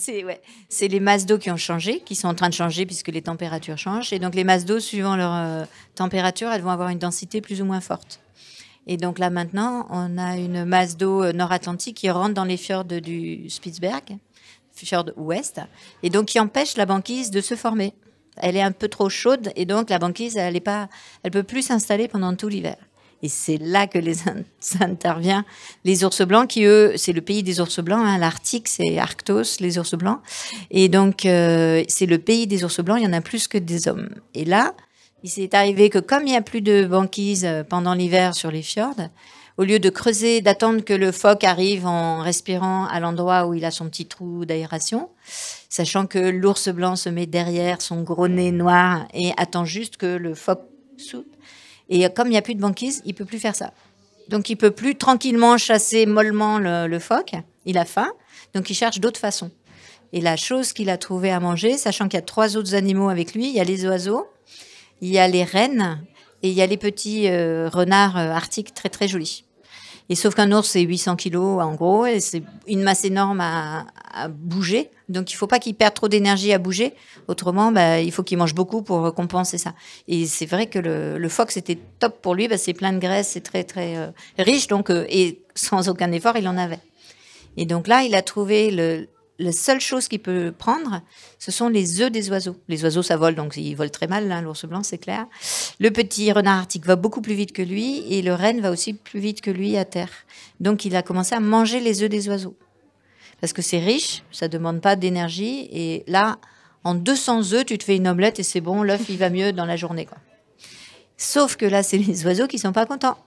C'est les masses d'eau qui ont changé, qui sont en train de changer puisque les températures changent. Et donc les masses d'eau, suivant leur température, elles vont avoir une densité plus ou moins forte. Et donc là, maintenant, on a une masse d'eau nord-atlantique qui rentre dans les fjords du Spitzberg, fjord ouest, et donc qui empêche la banquise de se former. Elle est un peu trop chaude, et donc la banquise, elle peut plus s'installer pendant tout l'hiver. Et c'est là que ça intervient. Les ours blancs, qui eux, c'est le pays des ours blancs, hein, l'Arctique, c'est Arctos, les ours blancs. Et donc, c'est le pays des ours blancs, il y en a plus que des hommes. Et là, il s'est arrivé que comme il n'y a plus de banquise pendant l'hiver sur les fjords, au lieu de creuser, d'attendre que le phoque arrive en respirant à l'endroit où il a son petit trou d'aération, sachant que l'ours blanc se met derrière son gros nez noir et attend juste que le phoque saute. Et comme il n'y a plus de banquise, il ne peut plus faire ça. Donc il ne peut plus tranquillement chasser mollement le phoque. Il a faim, donc il cherche d'autres façons. Et la chose qu'il a trouvé à manger, sachant qu'il y a 3 autres animaux avec lui, il y a les oiseaux, il y a les rennes et il y a les petits renards arctiques très très jolis. Et sauf qu'un ours, c'est 800 kilos en gros, et c'est une masse énorme à bouger. Donc il ne faut pas qu'il perde trop d'énergie à bouger. Autrement, il faut qu'il mange beaucoup pour compenser ça. Et c'est vrai que le phoque, c'était top pour lui, c'est plein de graisse, c'est très très riche. Donc, et sans aucun effort, il en avait. Et donc là, il a trouvé la seule chose qu'il peut prendre, ce sont les œufs des oiseaux. Les oiseaux, ça vole, donc ils volent très mal, hein, l'ours blanc, c'est clair. Le petit renard arctique va beaucoup plus vite que lui, et le renne va aussi plus vite que lui à terre. Donc il a commencé à manger les œufs des oiseaux. Parce que c'est riche, ça ne demande pas d'énergie, et là, en 200 œufs, tu te fais une omelette, et c'est bon, l'œuf, il va mieux dans la journée, quoi. Sauf que là, c'est les oiseaux qui ne sont pas contents.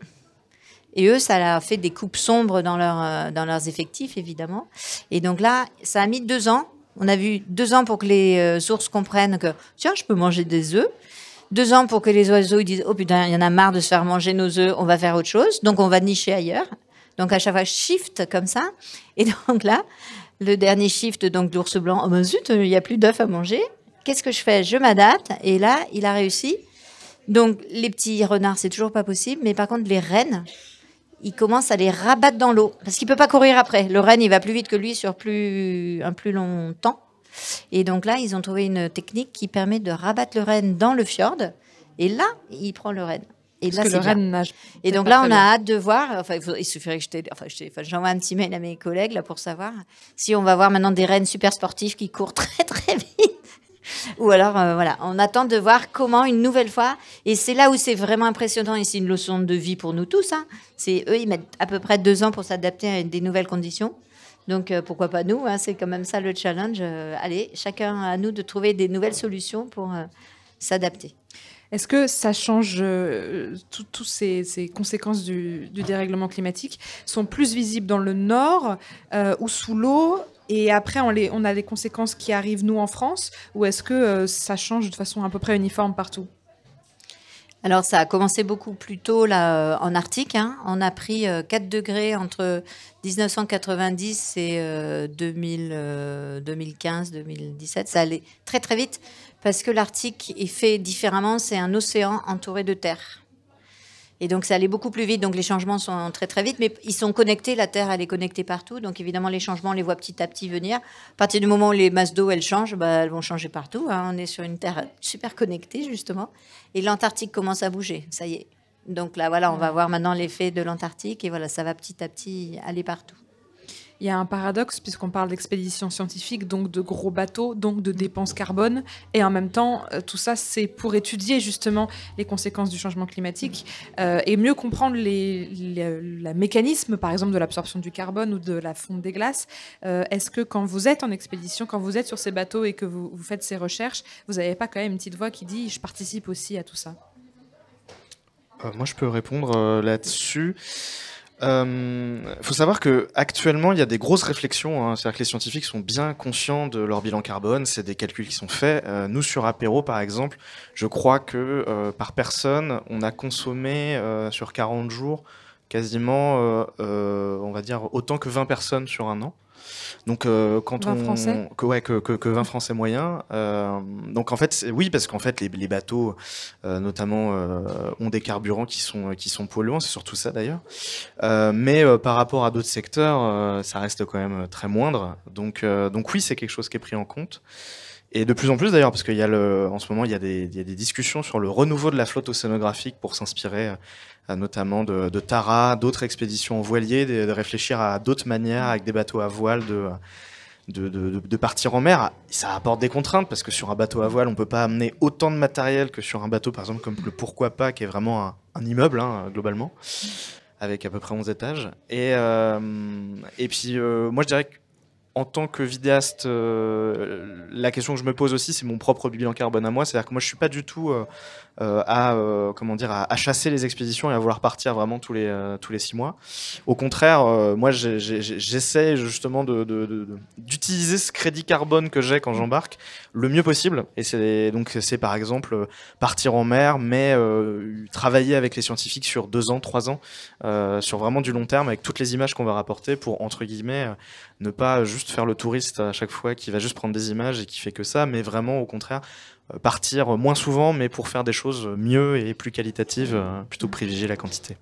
Et eux, ça a fait des coupes sombres dans leurs effectifs, évidemment. Et donc là, ça a mis 2 ans. On a vu 2 ans pour que les ours comprennent que, tiens, je peux manger des œufs. 2 ans pour que les oiseaux ils disent, oh putain, il y en a marre de se faire manger nos œufs, on va faire autre chose. Donc, on va nicher ailleurs. Donc, à chaque fois, shift comme ça. Et donc là, le dernier shift donc d'ours blanc, oh ben zut, il n'y a plus d'œufs à manger. Qu'est-ce que je fais? Je m'adapte. Et là, il a réussi. Donc, les petits renards, c'est toujours pas possible. Mais par contre, les rennes, il commence à les rabattre dans l'eau parce qu'il peut pas courir après. Le renne, il va plus vite que lui sur un plus long temps. Et donc là, ils ont trouvé une technique qui permet de rabattre le renne dans le fjord. Et là, il prend le renne. Et là, Parce que le renne nage. Et donc là, on a hâte de voir. Enfin, il suffirait que j'envoie un petit mail à mes collègues là pour savoir si on va voir maintenant des rennes super sportifs qui courent très très vite. Ou alors, voilà, on attend de voir comment une nouvelle fois. Et c'est là où c'est vraiment impressionnant. Et c'est une leçon de vie pour nous tous. Hein. C'est eux, ils mettent à peu près 2 ans pour s'adapter à des nouvelles conditions. Donc, pourquoi pas nous, hein, c'est quand même ça le challenge. Allez, chacun à nous de trouver des nouvelles solutions pour s'adapter. Est-ce que ça change, toutes ces conséquences du dérèglement climatique sont plus visibles dans le nord ou sous l'eau? Et après, on a les conséquences qui arrivent, nous, en France? Ou est-ce que ça change de façon à peu près uniforme partout? Alors, ça a commencé beaucoup plus tôt là, en Arctique. Hein. On a pris 4 degrés entre 1990 et 2015, 2017. Ça allait très, très vite parce que l'Arctique est fait différemment. C'est un océan entouré de terre. Et donc, ça allait beaucoup plus vite. Donc, les changements sont très, très vite. Mais ils sont connectés. La Terre, elle est connectée partout. Donc, évidemment, les changements, on les voit petit à petit venir. À partir du moment où les masses d'eau, elles changent, elles vont changer partout. Hein. On est sur une Terre super connectée, justement. Et l'Antarctique commence à bouger. Ça y est. Donc là, voilà, on va voir maintenant l'effet de l'Antarctique. Et voilà, ça va petit à petit aller partout. Il y a un paradoxe puisqu'on parle d'expéditions scientifiques, donc de gros bateaux, donc de dépenses carbone. Et en même temps, tout ça, c'est pour étudier justement les conséquences du changement climatique et mieux comprendre le mécanisme, par exemple, de l'absorption du carbone ou de la fonte des glaces. Est-ce que quand vous êtes en expédition, quand vous êtes sur ces bateaux et que vous faites ces recherches, vous n'avez pas quand même une petite voix qui dit « je participe aussi à tout ça » ? Moi, je peux répondre là-dessus. Faut savoir que actuellement il y a des grosses réflexions, hein. C'est-à-dire que les scientifiques sont bien conscients de leur bilan carbone, c'est des calculs qui sont faits. Nous sur Apéro par exemple, je crois que par personne on a consommé sur 40 jours quasiment on va dire autant que 20 personnes sur un an. Donc quand 20 Français que 20 Français moyens. Donc en fait oui, parce qu'en fait les bateaux notamment ont des carburants qui sont polluants, c'est surtout ça d'ailleurs. Mais par rapport à d'autres secteurs, ça reste quand même très moindre. Donc oui, c'est quelque chose qui est pris en compte. Et de plus en plus d'ailleurs, parce qu'il y a en ce moment il y a des discussions sur le renouveau de la flotte océanographique pour s'inspirer notamment de Tara, d'autres expéditions en voilier, de réfléchir à d'autres manières avec des bateaux à voile de partir en mer. Ça apporte des contraintes parce que sur un bateau à voile on peut pas amener autant de matériel que sur un bateau par exemple comme le Pourquoi Pas qui est vraiment un immeuble hein, globalement avec à peu près 11 étages. Et puis moi je dirais que en tant que vidéaste, la question que je me pose aussi, c'est mon propre bilan carbone à moi. C'est-à-dire que moi, je suis pas du tout à chasser les expéditions et à vouloir partir vraiment tous les 6 mois. Au contraire, moi, j'essaie justement d'utiliser ce crédit carbone que j'ai quand j'embarque le mieux possible. Et c'est par exemple partir en mer, mais travailler avec les scientifiques sur 2 ans, 3 ans, sur vraiment du long terme, avec toutes les images qu'on va rapporter pour, entre guillemets, ne pas juste faire le touriste à chaque fois qui va juste prendre des images et qui fait que ça, mais vraiment au contraire partir moins souvent mais pour faire des choses mieux et plus qualitatives, plutôt privilégier la quantité.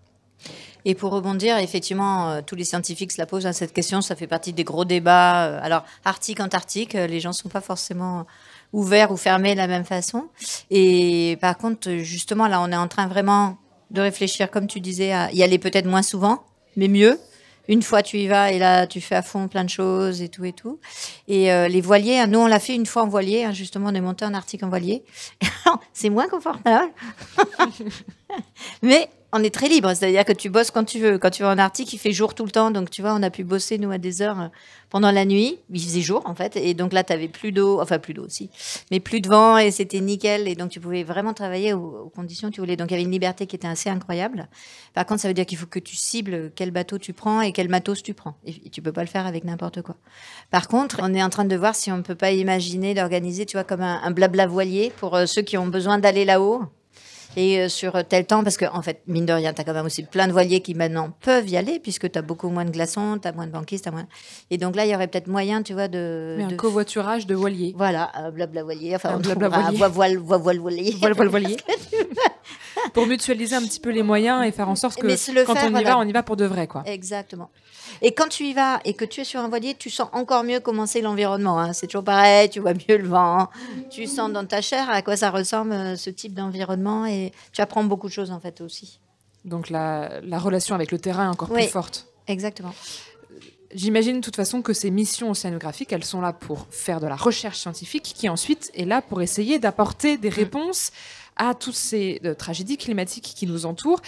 Et pour rebondir, effectivement, tous les scientifiques se la posent à cette question, ça fait partie des gros débats. Alors, Arctique, Antarctique, les gens ne sont pas forcément ouverts ou fermés de la même façon. Et par contre, justement, là, on est en train vraiment de réfléchir, comme tu disais, à y aller peut-être moins souvent, mais mieux. Une fois, tu y vas et là, tu fais à fond plein de choses et tout et tout. Et les voiliers, nous, on l'a fait une fois en voilier. Hein, justement, on est monté en Arctique en voilier. C'est moins confortable. Mais On est très libre, c'est-à-dire que tu bosses quand tu veux. Quand tu vas en Arctique, il fait jour tout le temps. Donc, tu vois, on a pu bosser, nous, à des heures pendant la nuit. Il faisait jour, en fait. Et donc là, tu n'avais plus d'eau. Enfin, plus d'eau aussi. Mais plus de vent et c'était nickel. Et donc, tu pouvais vraiment travailler aux conditions que tu voulais. Donc, il y avait une liberté qui était assez incroyable. Par contre, ça veut dire qu'il faut que tu cibles quel bateau tu prends et quel matos tu prends. Et tu ne peux pas le faire avec n'importe quoi. Par contre, on est en train de voir si on ne peut pas imaginer d'organiser, tu vois, comme un blabla voilier pour ceux qui ont besoin d'aller là-haut. Et sur tel temps, parce qu'en fait, mine de rien, tu as quand même aussi plein de voiliers qui maintenant peuvent y aller, puisque tu as beaucoup moins de glaçons, tu as moins de banquises, Et donc là, il y aurait peut-être moyen, tu vois, Mais un covoiturage de voiliers. Voilà, blabla voilier. Enfin, un blabla voilier. Voile voilier. Voile voilier. Pour mutualiser un petit peu les moyens et faire en sorte que quand on y va, on y va pour de vrai, quoi. Exactement. Et quand tu y vas et que tu es sur un voilier, tu sens encore mieux comment c'est l'environnement. Hein. C'est toujours pareil, tu vois mieux le vent, tu sens dans ta chair à quoi ça ressemble ce type d'environnement et tu apprends beaucoup de choses en fait aussi. Donc la relation avec le terrain est encore plus forte. Exactement. J'imagine de toute façon que ces missions océanographiques, elles sont là pour faire de la recherche scientifique qui ensuite est là pour essayer d'apporter des réponses à toutes ces tragédies climatiques qui nous entourent.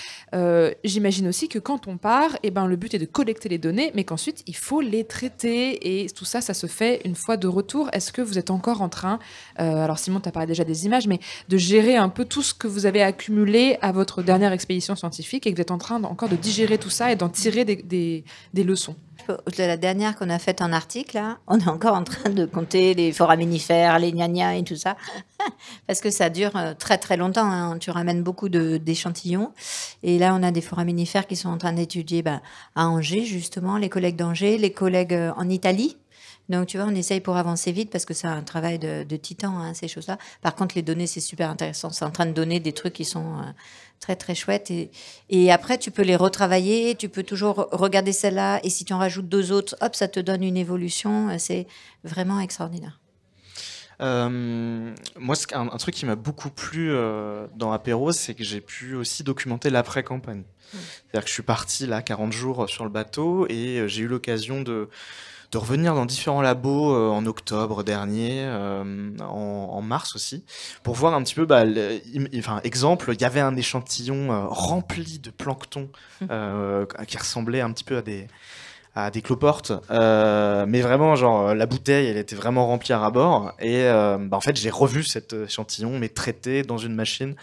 J'imagine aussi que quand on part, le but est de collecter les données, mais qu'ensuite, il faut les traiter. Et tout ça, ça se fait une fois de retour. Est-ce que vous êtes encore en train, alors Simon, tu as parlé déjà des images, mais de gérer un peu tout ce que vous avez accumulé à votre dernière expédition scientifique et que vous êtes en train encore de digérer tout ça et d'en tirer des leçons? De la dernière qu'on a faite en Arctique, là, on est encore en train de compter les foraminifères, les gna-gna et tout ça, parce que ça dure très très longtemps. Hein. Tu ramènes beaucoup d'échantillons. Et là, on a des foraminifères qui sont en train d'étudier à Angers, justement, les collègues d'Angers, les collègues en Italie. Donc, tu vois, on essaye pour avancer vite parce que c'est un travail de titan, hein, ces choses-là. Par contre, les données, c'est super intéressant. C'est en train de donner des trucs qui sont très, très chouettes. Et après, tu peux les retravailler. Tu peux toujours regarder celle-là. Et si tu en rajoutes 2 autres, hop, ça te donne une évolution. C'est vraiment extraordinaire. Moi, un truc qui m'a beaucoup plu dans Apéro, c'est que j'ai pu aussi documenter l'après-campagne. C'est-à-dire que je suis parti là 40 jours sur le bateau et j'ai eu l'occasion de revenir dans différents labos en octobre dernier, en mars aussi, pour voir un petit peu, exemple, il y avait un échantillon rempli de plancton qui ressemblait un petit peu à des cloportes, mais vraiment, genre, la bouteille, elle était vraiment remplie à ras-bord, et en fait, j'ai revu cet échantillon, mais traité dans une machine,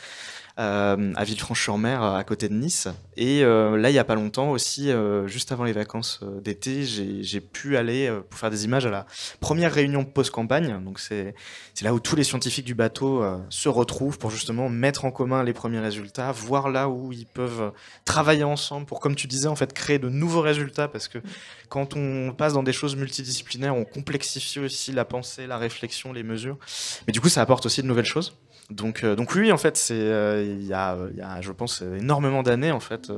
à Villefranche-sur-Mer, à côté de Nice. Et là, il n'y a pas longtemps aussi, juste avant les vacances d'été, j'ai pu aller pour faire des images à la première réunion post-campagne. Donc c'est là où tous les scientifiques du bateau se retrouvent pour justement mettre en commun les premiers résultats, voir là où ils peuvent travailler ensemble pour, comme tu disais, en fait, créer de nouveaux résultats. Parce que quand on passe dans des choses multidisciplinaires, on complexifie aussi la pensée, la réflexion, les mesures. Mais du coup, ça apporte aussi de nouvelles choses. Donc oui, en fait, il y a, je pense, énormément d'années, en fait,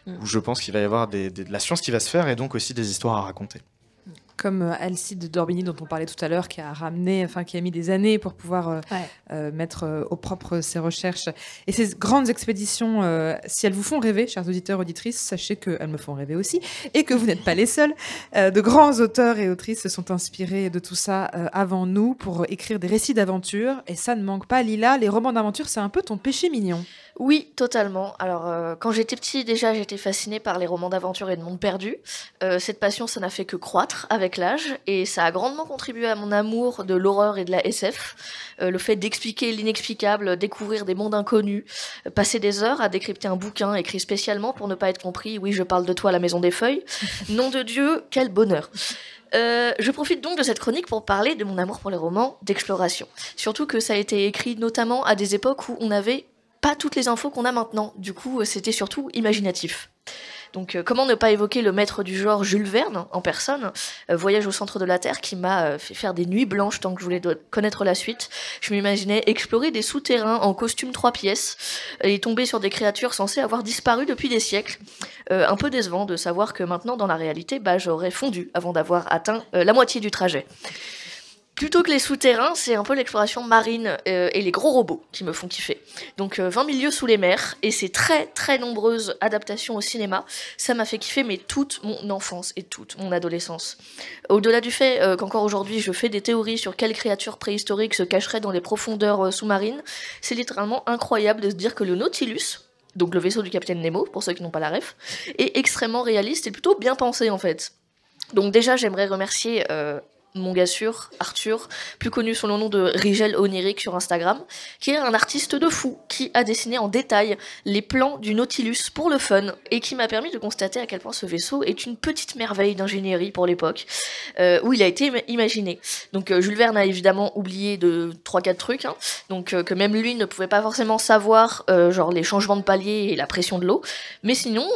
où je pense qu'il va y avoir de la science qui va se faire et donc aussi des histoires à raconter. Comme Alcide d'Orbigny, dont on parlait tout à l'heure, qui a mis des années pour pouvoir mettre au propre ses recherches. Et ces grandes expéditions, si elles vous font rêver, chers auditeurs, auditrices, sachez qu'elles me font rêver aussi, et que vous n'êtes pas les seuls. De grands auteurs et autrices se sont inspirés de tout ça avant nous pour écrire des récits d'aventure. Et ça ne manque pas, Lila. Les romans d'aventure, c'est un peu ton péché mignon. Oui, totalement. Alors, quand j'étais petit, déjà, j'étais fascinée par les romans d'aventure et de monde perdu. Cette passion, ça n'a fait que croître avec l'âge, et ça a grandement contribué à mon amour de l'horreur et de la SF. Le fait d'expliquer l'inexplicable, découvrir des mondes inconnus, passer des heures à décrypter un bouquin écrit spécialement pour ne pas être compris. Oui, je parle de toi à la Maison des Feuilles. Nom de Dieu, quel bonheur. Je profite donc de cette chronique pour parler de mon amour pour les romans d'exploration. Surtout que ça a été écrit notamment à des époques où on n'avait pas toutes les infos qu'on a maintenant. Du coup, c'était surtout imaginatif. Donc, comment ne pas évoquer le maître du genre Jules Verne en personne, Voyage au centre de la Terre, qui m'a fait faire des nuits blanches tant que je voulais connaître la suite. Je m'imaginais explorer des souterrains en costume 3 pièces et tomber sur des créatures censées avoir disparu depuis des siècles. Un peu décevant de savoir que maintenant, dans la réalité, j'aurais fondu avant d'avoir atteint la moitié du trajet. Plutôt que les souterrains, c'est un peu l'exploration marine et les gros robots qui me font kiffer. Donc 20 000 lieues sous les mers et ces très très nombreuses adaptations au cinéma, ça m'a fait kiffer toute mon enfance et toute mon adolescence. Au-delà du fait qu'encore aujourd'hui je fais des théories sur quelles créatures préhistoriques se cacheraient dans les profondeurs sous-marines, c'est littéralement incroyable de se dire que le Nautilus, donc le vaisseau du capitaine Nemo, pour ceux qui n'ont pas la ref, est extrêmement réaliste et plutôt bien pensé en fait. Donc déjà, j'aimerais remercier mon gars sûr, Arthur, plus connu sous le nom de Rigel Oniric sur Instagram, qui est un artiste de fou, qui a dessiné en détail les plans du Nautilus pour le fun, et qui m'a permis de constater à quel point ce vaisseau est une petite merveille d'ingénierie pour l'époque, où il a été imaginé. Donc Jules Verne a évidemment oublié de 3-4 trucs, hein, donc que même lui ne pouvait pas forcément savoir, genre les changements de palier et la pression de l'eau, mais sinon,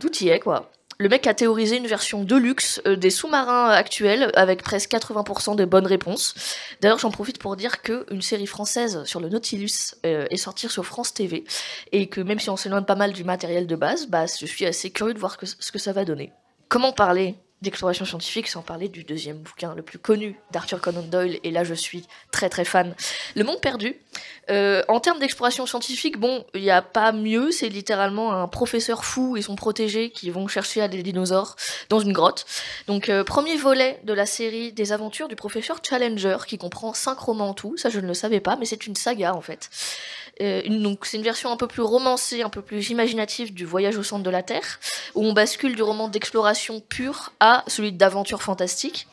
tout y est quoi. Le mec a théorisé une version deluxe des sous-marins actuels avec presque 80% des bonnes réponses. D'ailleurs, j'en profite pour dire qu'une série française sur le Nautilus est sortie sur France TV et que même si on s'éloigne pas mal du matériel de base, je suis assez curieux de voir ce que ça va donner. Comment parler d'exploration scientifique sans parler du deuxième bouquin le plus connu d'Arthur Conan Doyle, et là je suis très très fan, Le Monde Perdu. En termes d'exploration scientifique, il n'y a pas mieux, c'est littéralement un professeur fou et son protégé qui vont chercher des dinosaures dans une grotte. Donc premier volet de la série des aventures du professeur Challenger, qui comprend 5 romans en tout, ça je ne le savais pas, mais c'est une saga en fait. Donc c'est une version un peu plus romancée, un peu plus imaginative du Voyage au centre de la Terre, où on bascule du roman d'exploration pure à celui d'aventure fantastique,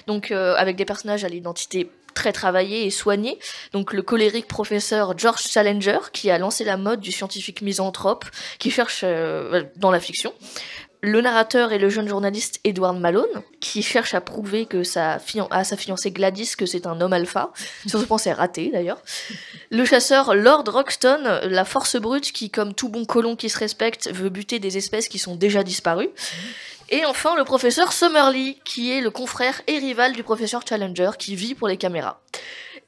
donc avec des personnages à l'identité très travaillée et soignée. Donc le colérique professeur George Challenger, qui a lancé la mode du scientifique misanthrope qui cherche dans la fiction. Le narrateur est le jeune journaliste Edward Malone, qui cherche à prouver que à sa fiancée Gladys que c'est un homme alpha. Sur ce point, c'est raté d'ailleurs. Le chasseur Lord Roxton, la force brute qui, comme tout bon colon qui se respecte, veut buter des espèces qui sont déjà disparues. Et enfin, le professeur Summerlee, qui est le confrère et rival du professeur Challenger, qui vit pour les caméras.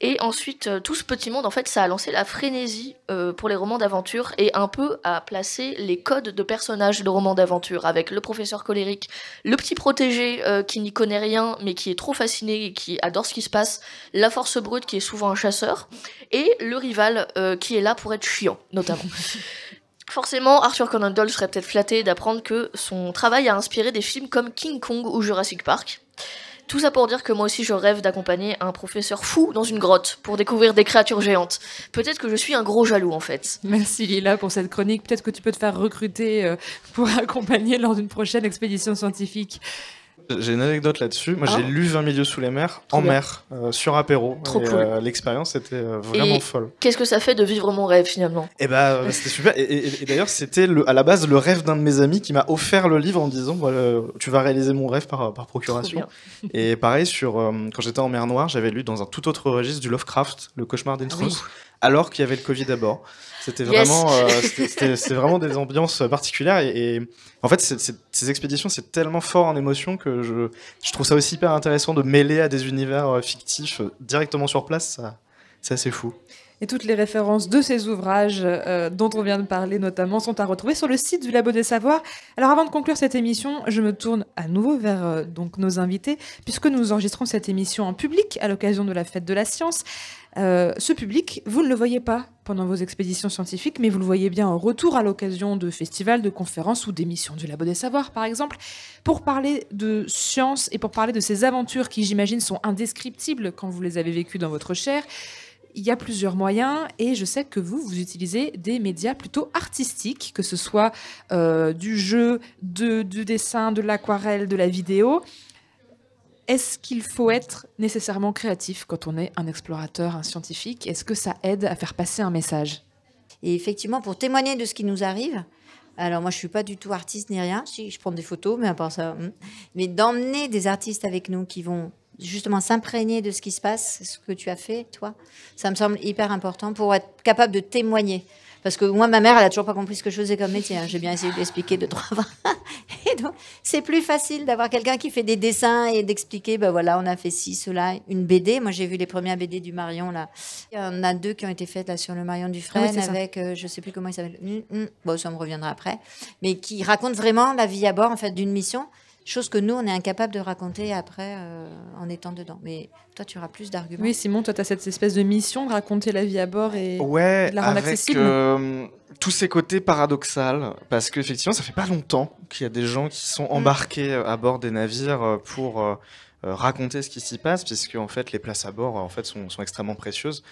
Et ensuite, tout ce petit monde, en fait, ça a lancé la frénésie pour les romans d'aventure et un peu a placé les codes de personnages de romans d'aventure, avec le professeur colérique, le petit protégé qui n'y connaît rien mais qui est trop fasciné et qui adore ce qui se passe, la force brute qui est souvent un chasseur, et le rival qui est là pour être chiant, notamment. Forcément, Arthur Conan Doyle serait peut-être flatté d'apprendre que son travail a inspiré des films comme King Kong ou Jurassic Park. Tout ça pour dire que moi aussi je rêve d'accompagner un professeur fou dans une grotte pour découvrir des créatures géantes. Peut-être que je suis un gros jaloux en fait. Merci Lila pour cette chronique. Peut-être que tu peux te faire recruter pour accompagner lors d'une prochaine expédition scientifique. J'ai une anecdote là-dessus. Moi, j'ai lu 20 milieux sous les mers, en mer, sur apéro. Trop cool. L'expérience était vraiment folle. Qu'est-ce que ça fait de vivre mon rêve finalement ? C'était super. Et d'ailleurs, c'était à la base le rêve d'un de mes amis qui m'a offert le livre en me disant tu vas réaliser mon rêve par procuration. Et pareil, quand j'étais en mer Noire, j'avais lu dans un tout autre registre du Lovecraft, Le Cauchemar d'Innsmouth, alors qu'il y avait le Covid à bord. C'était vraiment, c'était vraiment des ambiances particulières et en fait ces expéditions c'est tellement fort en émotion que je trouve ça aussi hyper intéressant de mêler à des univers fictifs directement sur place, c'est assez fou. Et toutes les références de ces ouvrages dont on vient de parler notamment sont à retrouver sur le site du Labo des Savoirs. Alors avant de conclure cette émission, je me tourne à nouveau vers donc nos invités, puisque nous enregistrons cette émission en public à l'occasion de la Fête de la Science. Ce public, vous ne le voyez pas pendant vos expéditions scientifiques, mais vous le voyez bien en retour à l'occasion de festivals, de conférences ou d'émissions du Labo des Savoirs, par exemple, pour parler de science et pour parler de ces aventures qui, j'imagine, sont indescriptibles quand vous les avez vécues dans votre chair. Il y a plusieurs moyens et je sais que vous utilisez des médias plutôt artistiques, que ce soit du jeu, du dessin, de l'aquarelle, de la vidéo. Est-ce qu'il faut être nécessairement créatif quand on est un explorateur, un scientifique ? Est-ce que ça aide à faire passer un message ? Et effectivement, pour témoigner de ce qui nous arrive, alors moi je ne suis pas du tout artiste ni rien, si, je prends des photos, mais à part ça, mais d'emmener des artistes avec nous qui vont justement s'imprégner de ce qui se passe, ce que tu as fait, toi, ça me semble hyper important pour être capable de témoigner. Parce que moi, ma mère, elle a toujours pas compris ce que je faisais comme métier. Hein. J'ai bien essayé de l'expliquer 2-3 fois. Et donc, c'est plus facile d'avoir quelqu'un qui fait des dessins et d'expliquer, voilà, on a fait ci, cela, une BD. Moi, j'ai vu les premières BD du Marion, là. Il y en a 2 qui ont été faites, là, sur le Marion Dufresne, avec, je sais plus comment il s'appelle. Bon, ça me reviendra après. Mais qui raconte vraiment la vie à bord, en fait, d'une mission. Chose que nous, on est incapable de raconter après en étant dedans. Mais toi, tu auras plus d'arguments. Oui, Simon, toi, tu as cette espèce de mission de raconter la vie à bord et de la rendre accessible. Tous ces côtés paradoxaux, parce qu'effectivement, ça fait pas longtemps qu'il y a des gens qui sont embarqués à bord des navires pour raconter ce qui s'y passe, puisque en fait les places à bord en fait sont extrêmement précieuses.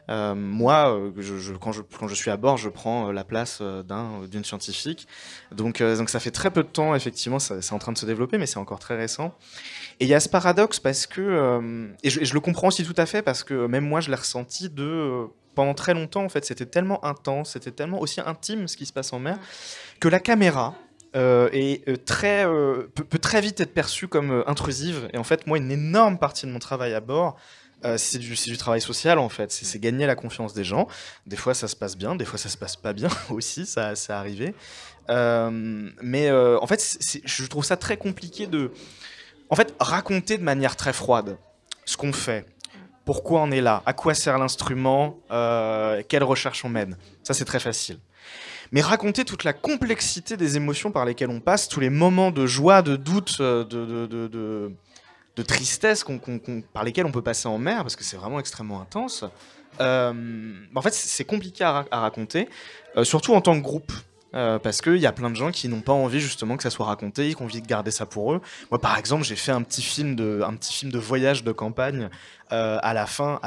Moi, quand je suis à bord, je prends la place d'une scientifique. Donc ça fait très peu de temps, effectivement, c'est en train de se développer, mais c'est encore très récent. Et il y a ce paradoxe parce que, et je le comprends aussi tout à fait, parce que même moi je l'ai ressenti pendant très longtemps, en fait, c'était tellement intense, c'était tellement aussi intime ce qui se passe en mer, que la caméra peut très vite être perçue comme intrusive. Et en fait, moi, une énorme partie de mon travail à bord, c'est du travail social, en fait. C'est gagner la confiance des gens. Des fois, ça se passe bien, des fois, ça se passe pas bien aussi, ça arrivé. Mais en fait, je trouve ça très compliqué de raconter de manière très froide ce qu'on fait. Pourquoi on est là? À quoi sert l'instrument? Quelle recherche on mène? Ça, c'est très facile. Mais raconter toute la complexité des émotions par lesquelles on passe, tous les moments de joie, de doute, de tristesse par lesquels on peut passer en mer, parce que c'est vraiment extrêmement intense, en fait, c'est compliqué à raconter, surtout en tant que groupe. Parce qu'il y a plein de gens qui n'ont pas envie justement que ça soit raconté, qui ont envie de garder ça pour eux. Moi, par exemple, j'ai fait un petit film de voyage de campagne à la fin,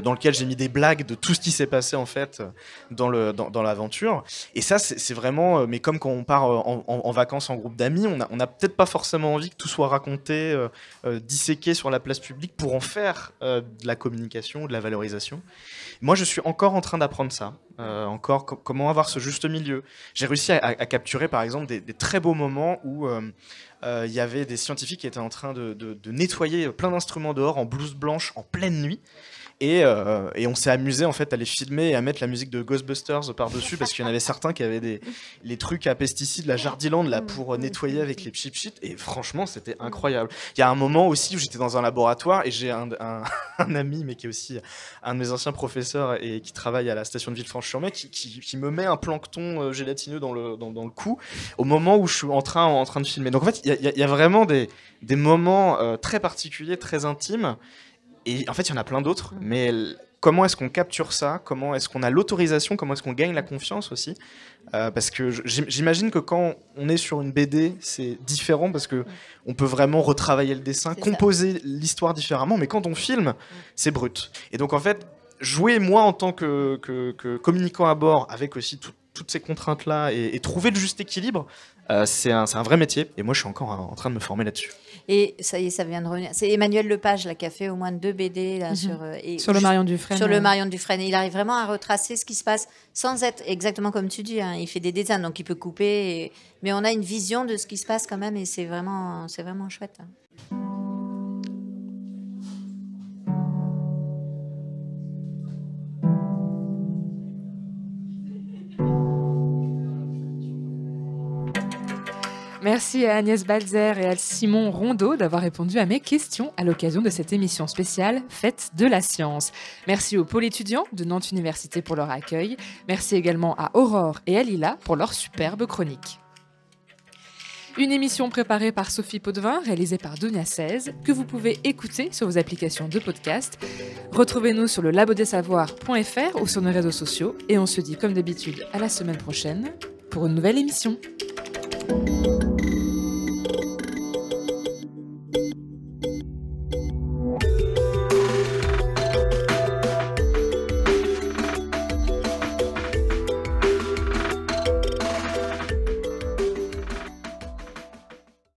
dans lequel j'ai mis des blagues de tout ce qui s'est passé en fait dans l'aventure. Et ça, c'est vraiment. Mais comme quand on part en vacances en groupe d'amis, on n'a peut-être pas forcément envie que tout soit raconté, disséqué sur la place publique pour en faire de la communication, de la valorisation. Moi, je suis encore en train d'apprendre ça. Comment avoir ce juste milieu. J'ai réussi à capturer, par exemple, des très beaux moments où il y avait des scientifiques qui étaient en train de nettoyer plein d'instruments dehors en blouse blanche en pleine nuit. Et on s'est amusé en fait à les filmer et à mettre la musique de Ghostbusters par-dessus, parce qu'il y en avait certains qui avaient les trucs à pesticides, la Jardiland là, pour nettoyer avec les cheap sheets, et franchement c'était incroyable. Il y a un moment aussi où j'étais dans un laboratoire et j'ai un ami, mais qui est aussi un de mes anciens professeurs et qui travaille à la station de Villefranche-sur-Mer, qui me met un plancton gélatineux dans le cou au moment où je suis en train de filmer. Donc en fait il y a vraiment des moments très particuliers, très intimes. Et en fait, il y en a plein d'autres, mais comment est-ce qu'on capture ça? Comment est-ce qu'on a l'autorisation? Comment est-ce qu'on gagne la confiance aussi? Parce que j'imagine que quand on est sur une BD, c'est différent, parce qu'on peut vraiment retravailler le dessin, composer l'histoire différemment, mais quand on filme, c'est brut. Et donc en fait, jouer moi en tant que communicant à bord, avec aussi toutes ces contraintes-là, et trouver le juste équilibre, c'est un vrai métier, et moi je suis encore en train de me former là-dessus. Et ça y est, ça vient de revenir. C'est Emmanuel Lepage là, qui a fait au moins 2 BD là, sur le Marion Dufresne. Sur le Marion Dufresne. Il arrive vraiment à retracer ce qui se passe sans être exactement comme tu dis. Hein. Il fait des dessins, donc il peut couper. Mais on a une vision de ce qui se passe quand même, et c'est vraiment chouette. Hein. Merci à Agnès Balzer et à Simon Rondeau d'avoir répondu à mes questions à l'occasion de cette émission spéciale Fête de la Science. Merci aux pôles étudiants de Nantes Université pour leur accueil. Merci également à Aurore et à Lila pour leur superbe chronique. Une émission préparée par Sophie Potvin, réalisée par Donia 16, que vous pouvez écouter sur vos applications de podcast. Retrouvez-nous sur le labodesavoirs.fr ou sur nos réseaux sociaux. Et on se dit comme d'habitude à la semaine prochaine pour une nouvelle émission.